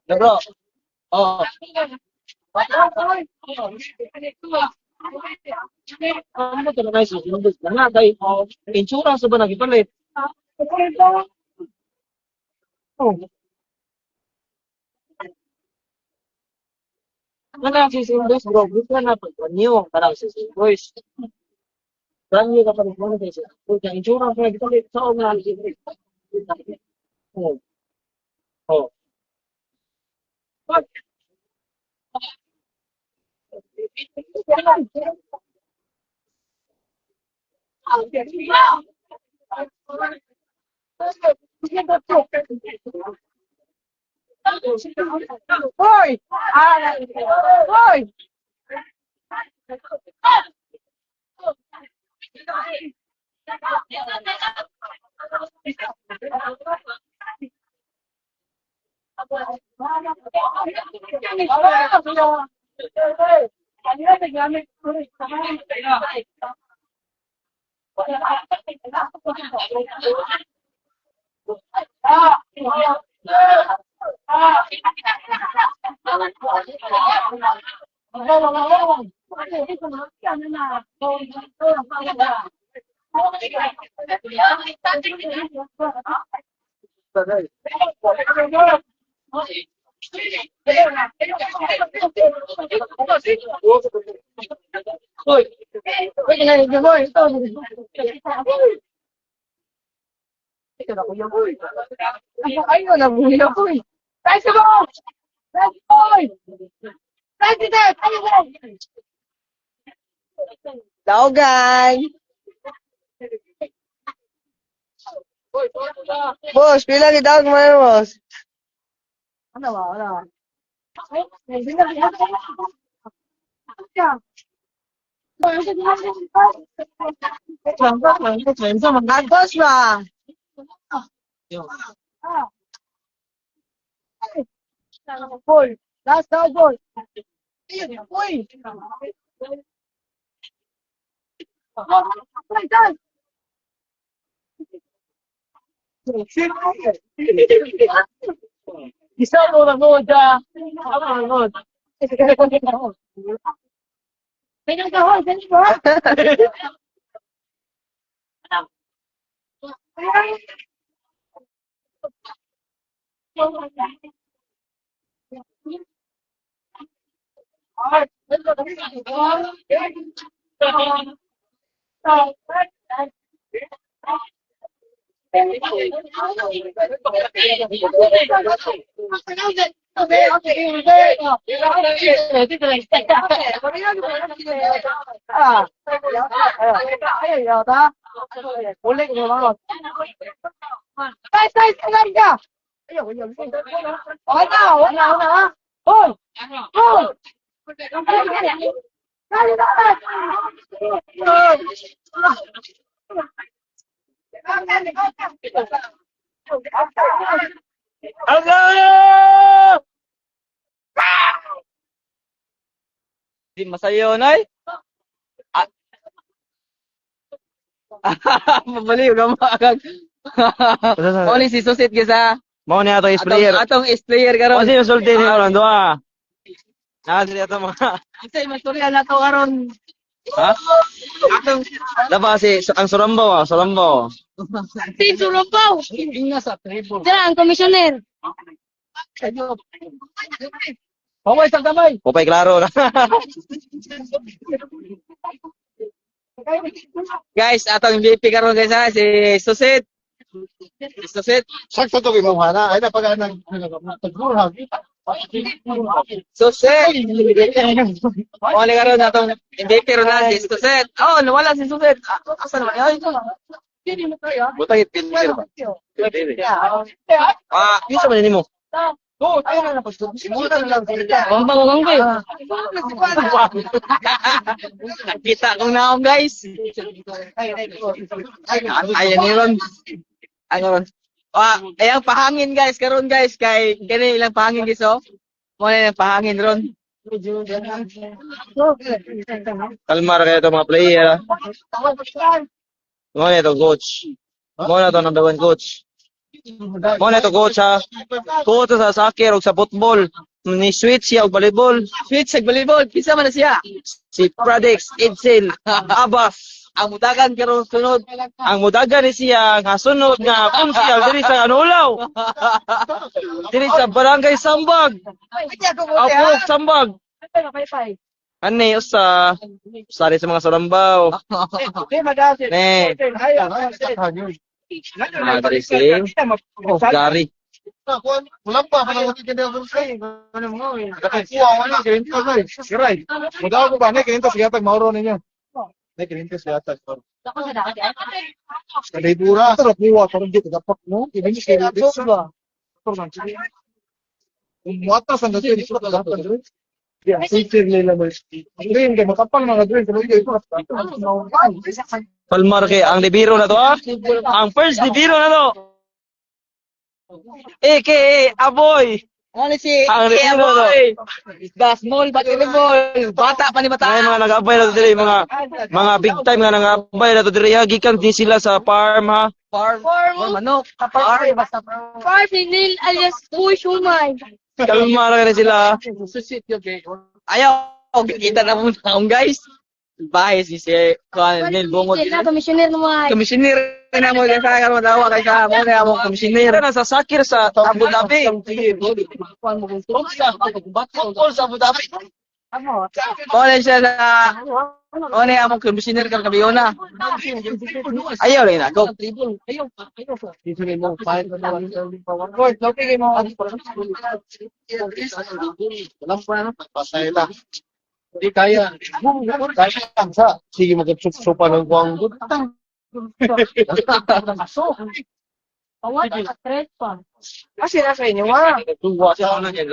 Bro. Oh. Ano to na guys? Na kay insurance ba nagipalit? Wala si Sindos bro, gusto na pag new para si Sindos. Dan yung kapag mo kasi kung yung insurance na gipalit sa mga Oh. Oh. Hoy! Hoy! Hoy. Wait, na boy, ito. Ayun na buhay ako eh. Guys, come on! Let's go! Let's do that! Daugan! Boss, pila ni Daug mo boss? Ano ba? Ano ba? Agos ba? Ball. Last down ball. Uy. Isa mo na mo da. Ano mo? Pinagkahol, ganun ba? Ulit mo lang. Guys, kailan ka? Wala. Hoy! Hoy! Dali. Allah! Di masayo, Noy. Ah. Mabaliw ka makakag. Only si Susit gisa. Mao ni ato sprayer. Atong is-player karon. Kasi masulti ni karon duha. Dili ato mga Kasi mastorya na to karon. ha? Atong Laba si ang surambaw, surambaw. Team Sulupaw. inga sa triple. Sila ang komisyoner. Paway sa gamay. Upay klaro na. Guys, atong MVP karon guys ha, si Susit. Si Susit. Sakto to kay Mohana. Ay na pag tagmurag. Susit. Wala karon atong MVP ron na si Susit. Oh, nawala si Susit. Asa naman? Ay, Butang itin mo. Ah, yun sa manini mo. Bambang ba? Kita kong naong guys. Ayan ni Ron. Ano Ron? Ayang pahangin guys. Karon guys. Kay gani ilang pahangin guys oh. Muna yung pahangin Ron. Kalmar kayo itong mga player. Mo na ito coach. Mo na ito number 1 coach. Mo na ito coach ha. Coach sa soccer o sa football. Ni switch siya og volleyball. Switch sa volleyball. Pisa man na siya. Si Pradex, Edsel, Abbas. Ang mutagan karon sunod. Ang mudagan ni siya nga sunod nga punsyal diri sa Anulaw. Diri sa Barangay Sambag. Apo Sambag. Ani usa sari sa mga salambaw. Ne. Madre si Gary. Kulang pa pala ko kindi ako say. Ano mo? Kuha wala kirinto say. Siray. Mudaw ko ba ni kirinto siya tag mauro ninyo. Ni kirinto siya tag. Kada dura sarap niwa parang dito dapat no. Ibig kirinto ba? Muatas ang dito dito dapat. Ya, sisir nila mo. Green kay makapal mga green pero ito. Palmar kay ang libiro na to ha. Ang first libiro na to. AKA Aboy. Ano si Ang libiro na to. The small but terrible. Bata pa ni bata. May mga nag-abay na to diri mga big time nga nag-abay na to diri ha. Gikan din sila sa farm ha. Farm. Manok. Farm. Basta farm. Farm ni Neil alias Uy Shumay. Kalmar ka sila. Ayaw. Kita na muna akong guys. Bahay si Colonel Bungod. Sila komisyoner naman. Komisyoner na mo kaysa karon daw kaysa mo na mo komisyoner. Kira na sa sakir sa Abu Dhabi. Football sa Abu Dhabi. Ole siya sa Ole among komisyoner kang kabiona. Ayaw rin ako. Pasay lang. Hindi kaya. Kaya lang sa. Sige magsupa ng kuwang gutang. Tawad ang stress pa. Kasi na sa inyo wa. Tuwa sa ano niya.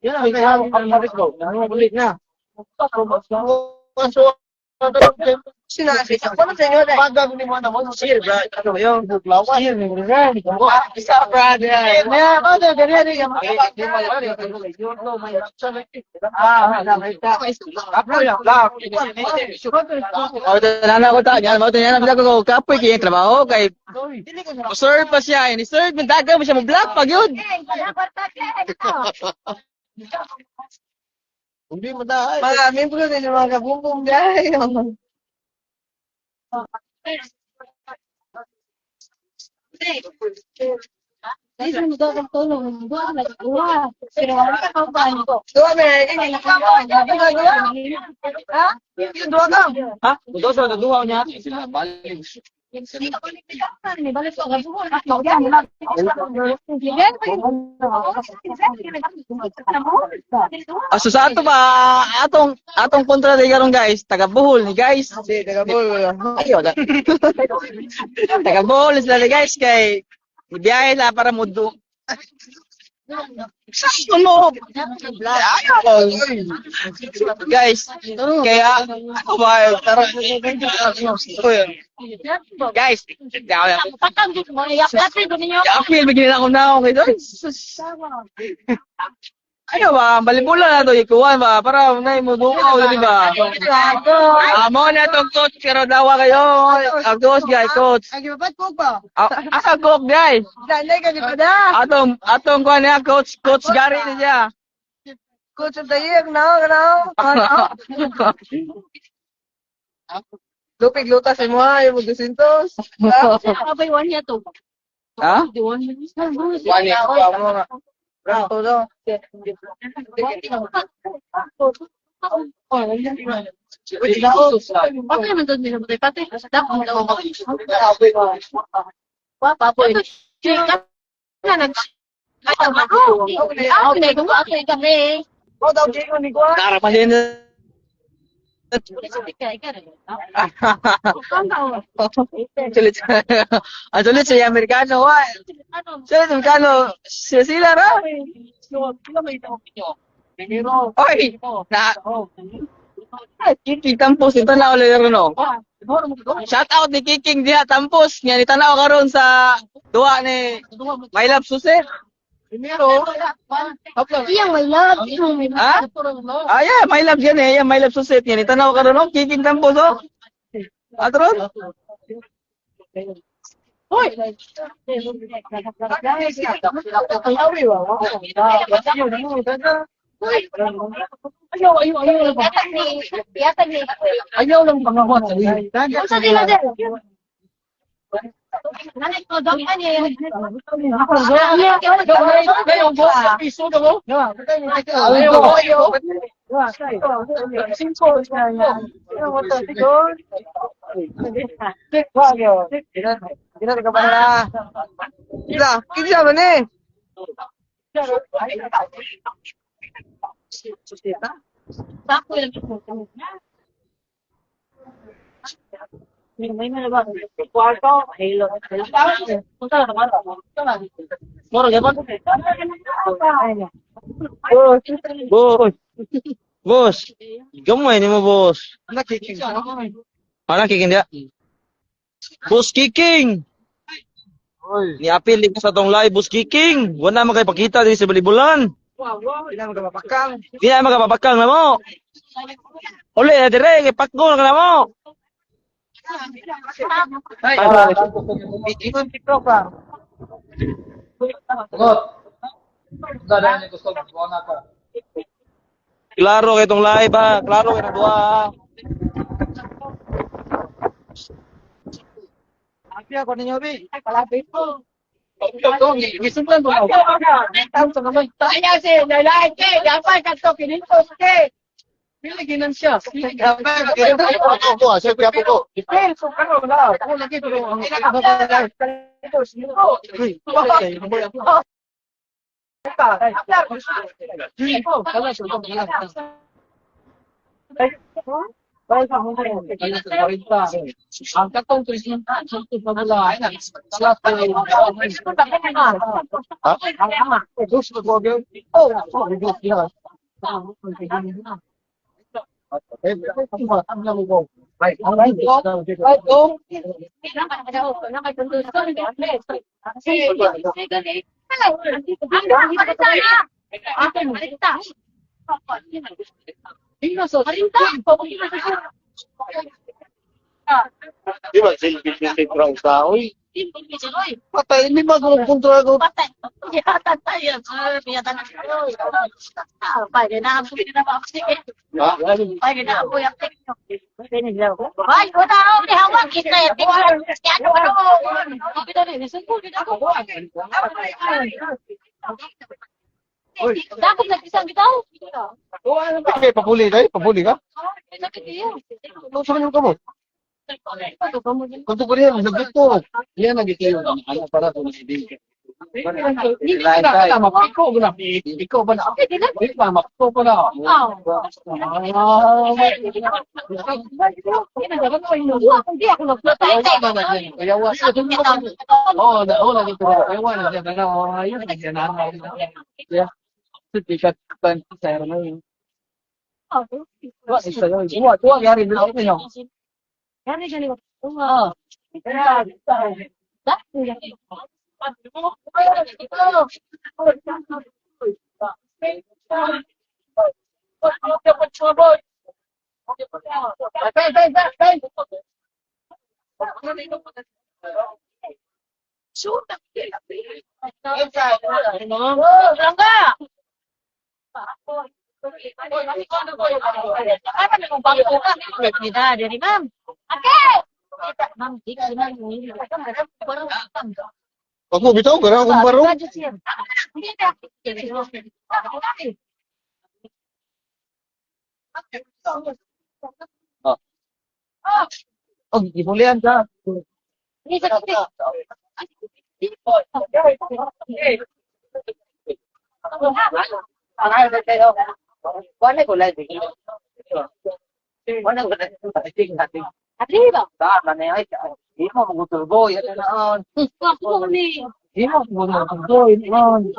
Yan ang kaya ang maris ko. Ulit na. Sinabi sa kono sa inyo dai. Pagag ni mo na mo. Sir, bro. Ano yung Lawa. isa brother. Yeah, mother, ganyan yan. O, tanana ko ta. Yan, tanana ko kapoy kaya trabaho kay serve pa siya. Ni serve man daga mo siya mo block pag yun. Hindi mo na. Maraming po din mga kabumbong guys. Dito mo daw ang tulong. Buwan na kuha. Pero wala ka pang bahay ko. Duwa me, ini ha? Yung duwa ka. Ha? Udo sa duwa niya. So sa ato ba atong kontra di karon guys, taga Bohol ni guys. Taga Bohol. Ayo da. Taga Bohol sila ni guys kay biyahe la para mudo. Saan mo? Ayaw. Guys, kaya ako ba? Tara. Guys, Patang mo, yapin ko ninyo. apil bigyan ako na ako kay Doy. Ano ba? Balibulan na to ikuan ba para nay mo dukaw di ba? Amo na to coach pero dawa kayo. Ang coach guys, coach. Ang ibabat ko ba? Asa coach guys? Dali ka di ba da? Atong kuan niya coach Gary niya. Coach of the year, no? Lupig lutas mo ha, yung 200. Abay, one niya to. Ha? One niya. Wani ako mo nga. Rato daw. Bakit naman doon nila matay pati? Dapat daw. Wapa po. Chika na nag. Ako na kung ako kami. O daw ko ni Gwa. Tara pa din. Sulit. Ang sulit siya Amerikano. Sulit Amerikano. Sila ra. Oy! Kiking Tampos, ito na ulit no. Shout out ni Kiking diha Tampos. Nga ni tanaw karon sa duwa ni My Love Suset. Iyang may love. Ha? Ah, yeah, My Love yan eh. Yeah, My Love Suset. Nga ni tanaw karon no. Kiking Tampos oh. Atron? Hoy! Ayaw lang pangahon sa lihi. Sa dila din. Nanay ko, dog ani. Kinsa man eh. Sako lang ko. May ba? Kwarto, hello. Punta na naman. Moro gabon. Boss. Boss. Gamay ni mo boss. Nakiking sa Ana Kiking dia. Boss Kiking. Ni apil din sa tong live Boss Kiking. Wala man kay pakita din sa balibulan. Hindi na magpapakang. Di na magapapakang na mo. Uli na dire kay pakgo na mo. Ay, ikon TikTok pa. Klaro kay tong live ha. Klaro kay na duha. Api ako ninyo, Bi. Palapit ko. Gisundan mo ako. Tanya si lalaki ke, dapat kato kininto ke. Piliginan siya. Ipil so kano na. Ako lagi ito. Ang ang katong Christian sa pagula ay na sa gusto ko gyud. Oh, gusto na. Di ba silbi silbi kurang tahu? Patay ini mah kalau kontrol aku. Dapat nagpisang bitaw. Oke, papuli dai, papuli ka? Saan yung kamu? Kuntu ko rin, nagbit ko. Yan nagitiyo. Ano para kung hindi. Hindi ka na mapiko ba na? Ikaw ba na? Hindi ba mapiko ba na? Hindi ako nagplatay. Kaya wa. Oo, na dito. Kaya wa na siya na ayun nagsanana. Yeah. Tikat kan sa ano yun. Tuwa yari dito niyo. Yari ka nila. Oo. Langga! Apa nih bang buka? Tidak dari bang. Oke. Bang, jika dengan ini baru Ako, bitaw, gara akong baro. Oh, ibulian ka. Ini sakit. Wala ko lang din. Wala ko lang din. Arriba. Tama na ay. Di mo magutulbo, yan na. Ako ni. Di mo magutulbo, yan.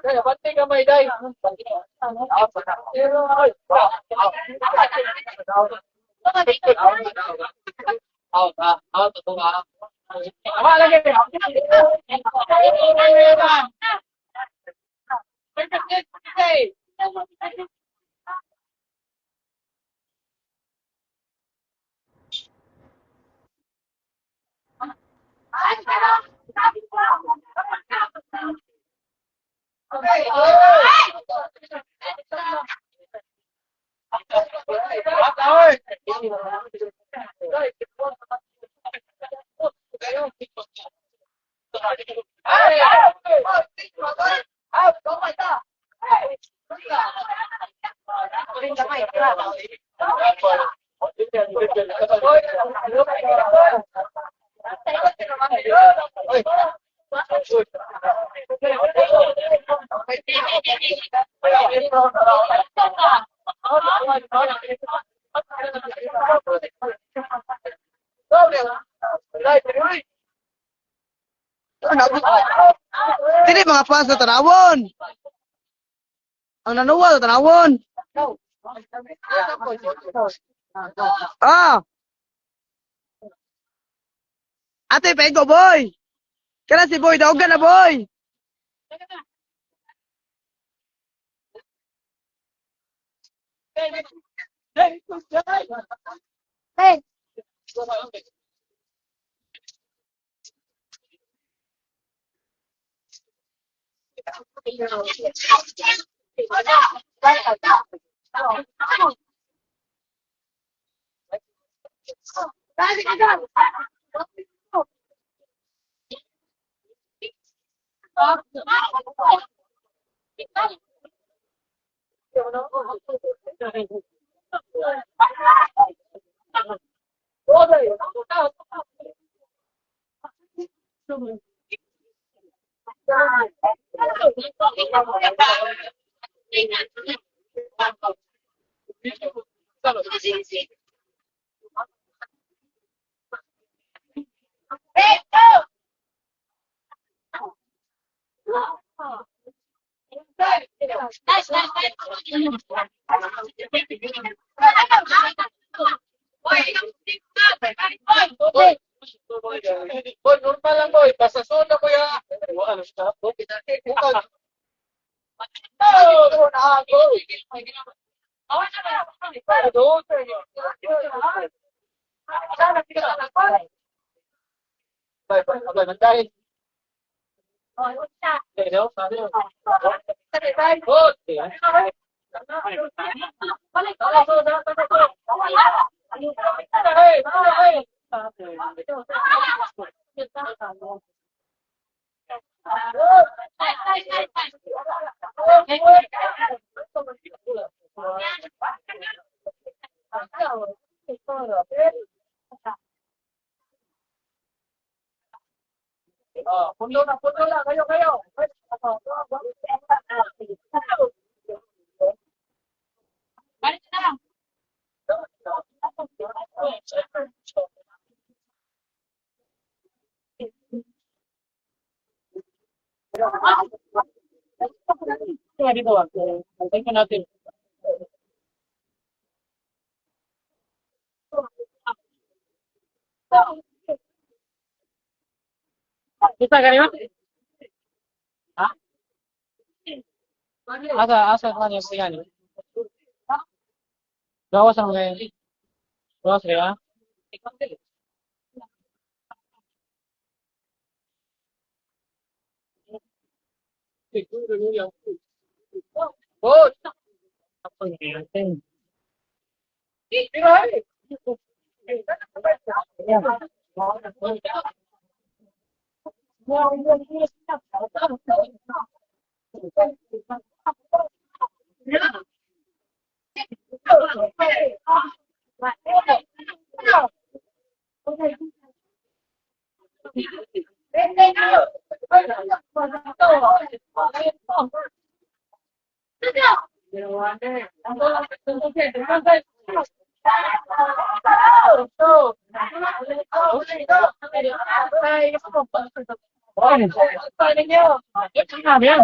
Kaya pati ka may day. Dili mga fans na tanawon. Ang nanuwa na tanawon. Ah. Ate, pego boy. Kana si boy, daogan na boy. Hey. Boy, normal lang boy. Basta soda ko ya. Ano siya? Pundo na, kayo. Kaya dito, antay ka natin. Kita ka naman? Ha? Asa ka niya siya ni? Gawas ang ngayon. Gawas kaya? Oh, apa yang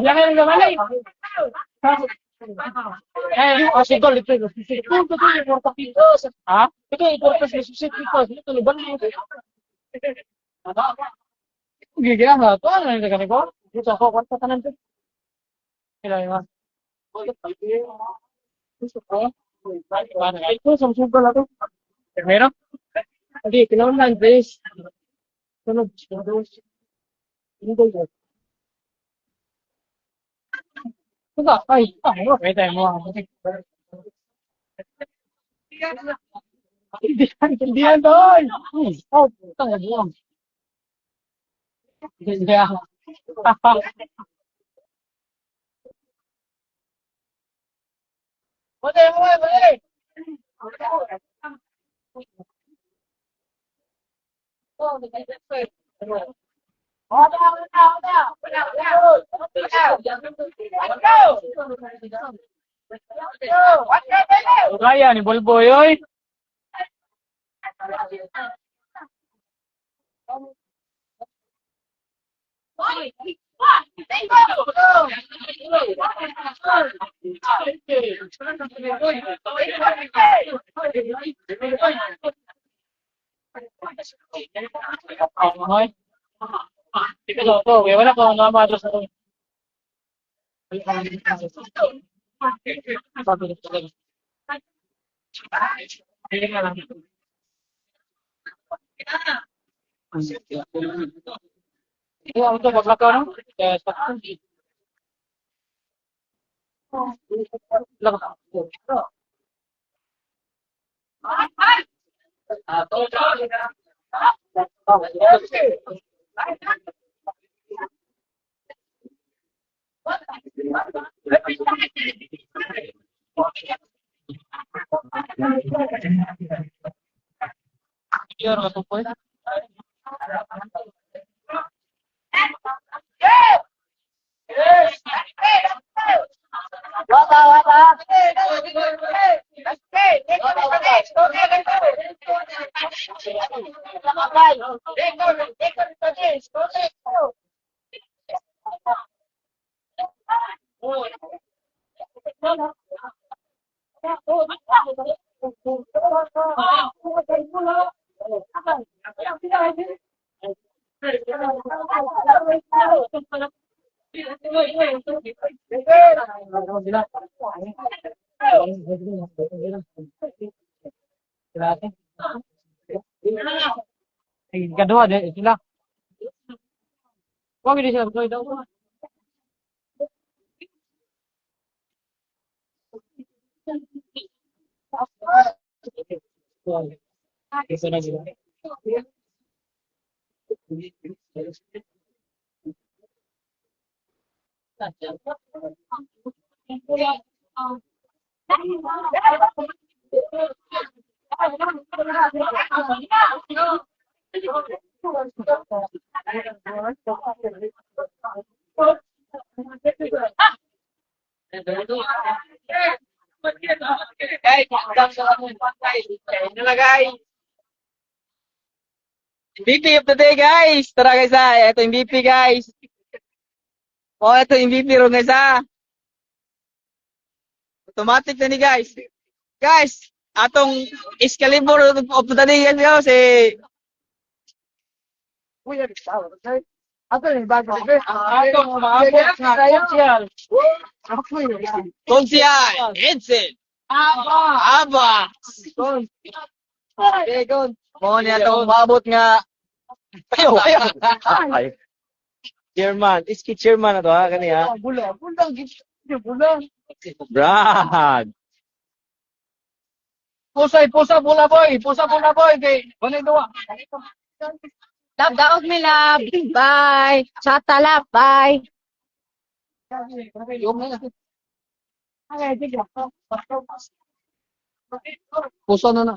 Bilang naman eh. Sigol ito. Sigol ito yung 40 pesos. Ha? Ito yung 40 pesos. Ito luban mo. Gigyan nga ito. Ano yung ganito? Dito ako. Kwanta ka nandun. Kailangan nga. Gusto ko. Ito, samsugal ako. Meron? Hindi, kailangan lang, Grace. Sunod. Hindi yun. Sudah, ay, okay tayo mo. Hindi yan doon. Oh, tanga mo. Hindi ako. Mali. Kaya ni Bolboy, oy. Wala ko nga madras sa untuk belakang Kedua deh, sila. Huwag hindi siya. Huwag daw. Isa na sila. Guys, guys. MVP of the day, guys. Tara, guys, ito yung MVP, guys. Oh, ito yung MVP ro, guys, Automatic na ni, guys. Guys, atong Excalibur of the day, guys, yo, si... Ato ni bago. Atong maabot nga konsyal. Konsyal, Edsel. Aba. Begon. Mo niya itong maabot nga. Ayaw. Chairman. Iski chairman na to, ha? Kaniya. Bulang. Bulang. Brad. Pusa bola boy. Kay, ano ito? Love, daog mi love. Bye. Chata love, bye. Ay, tigil. Pusa na na.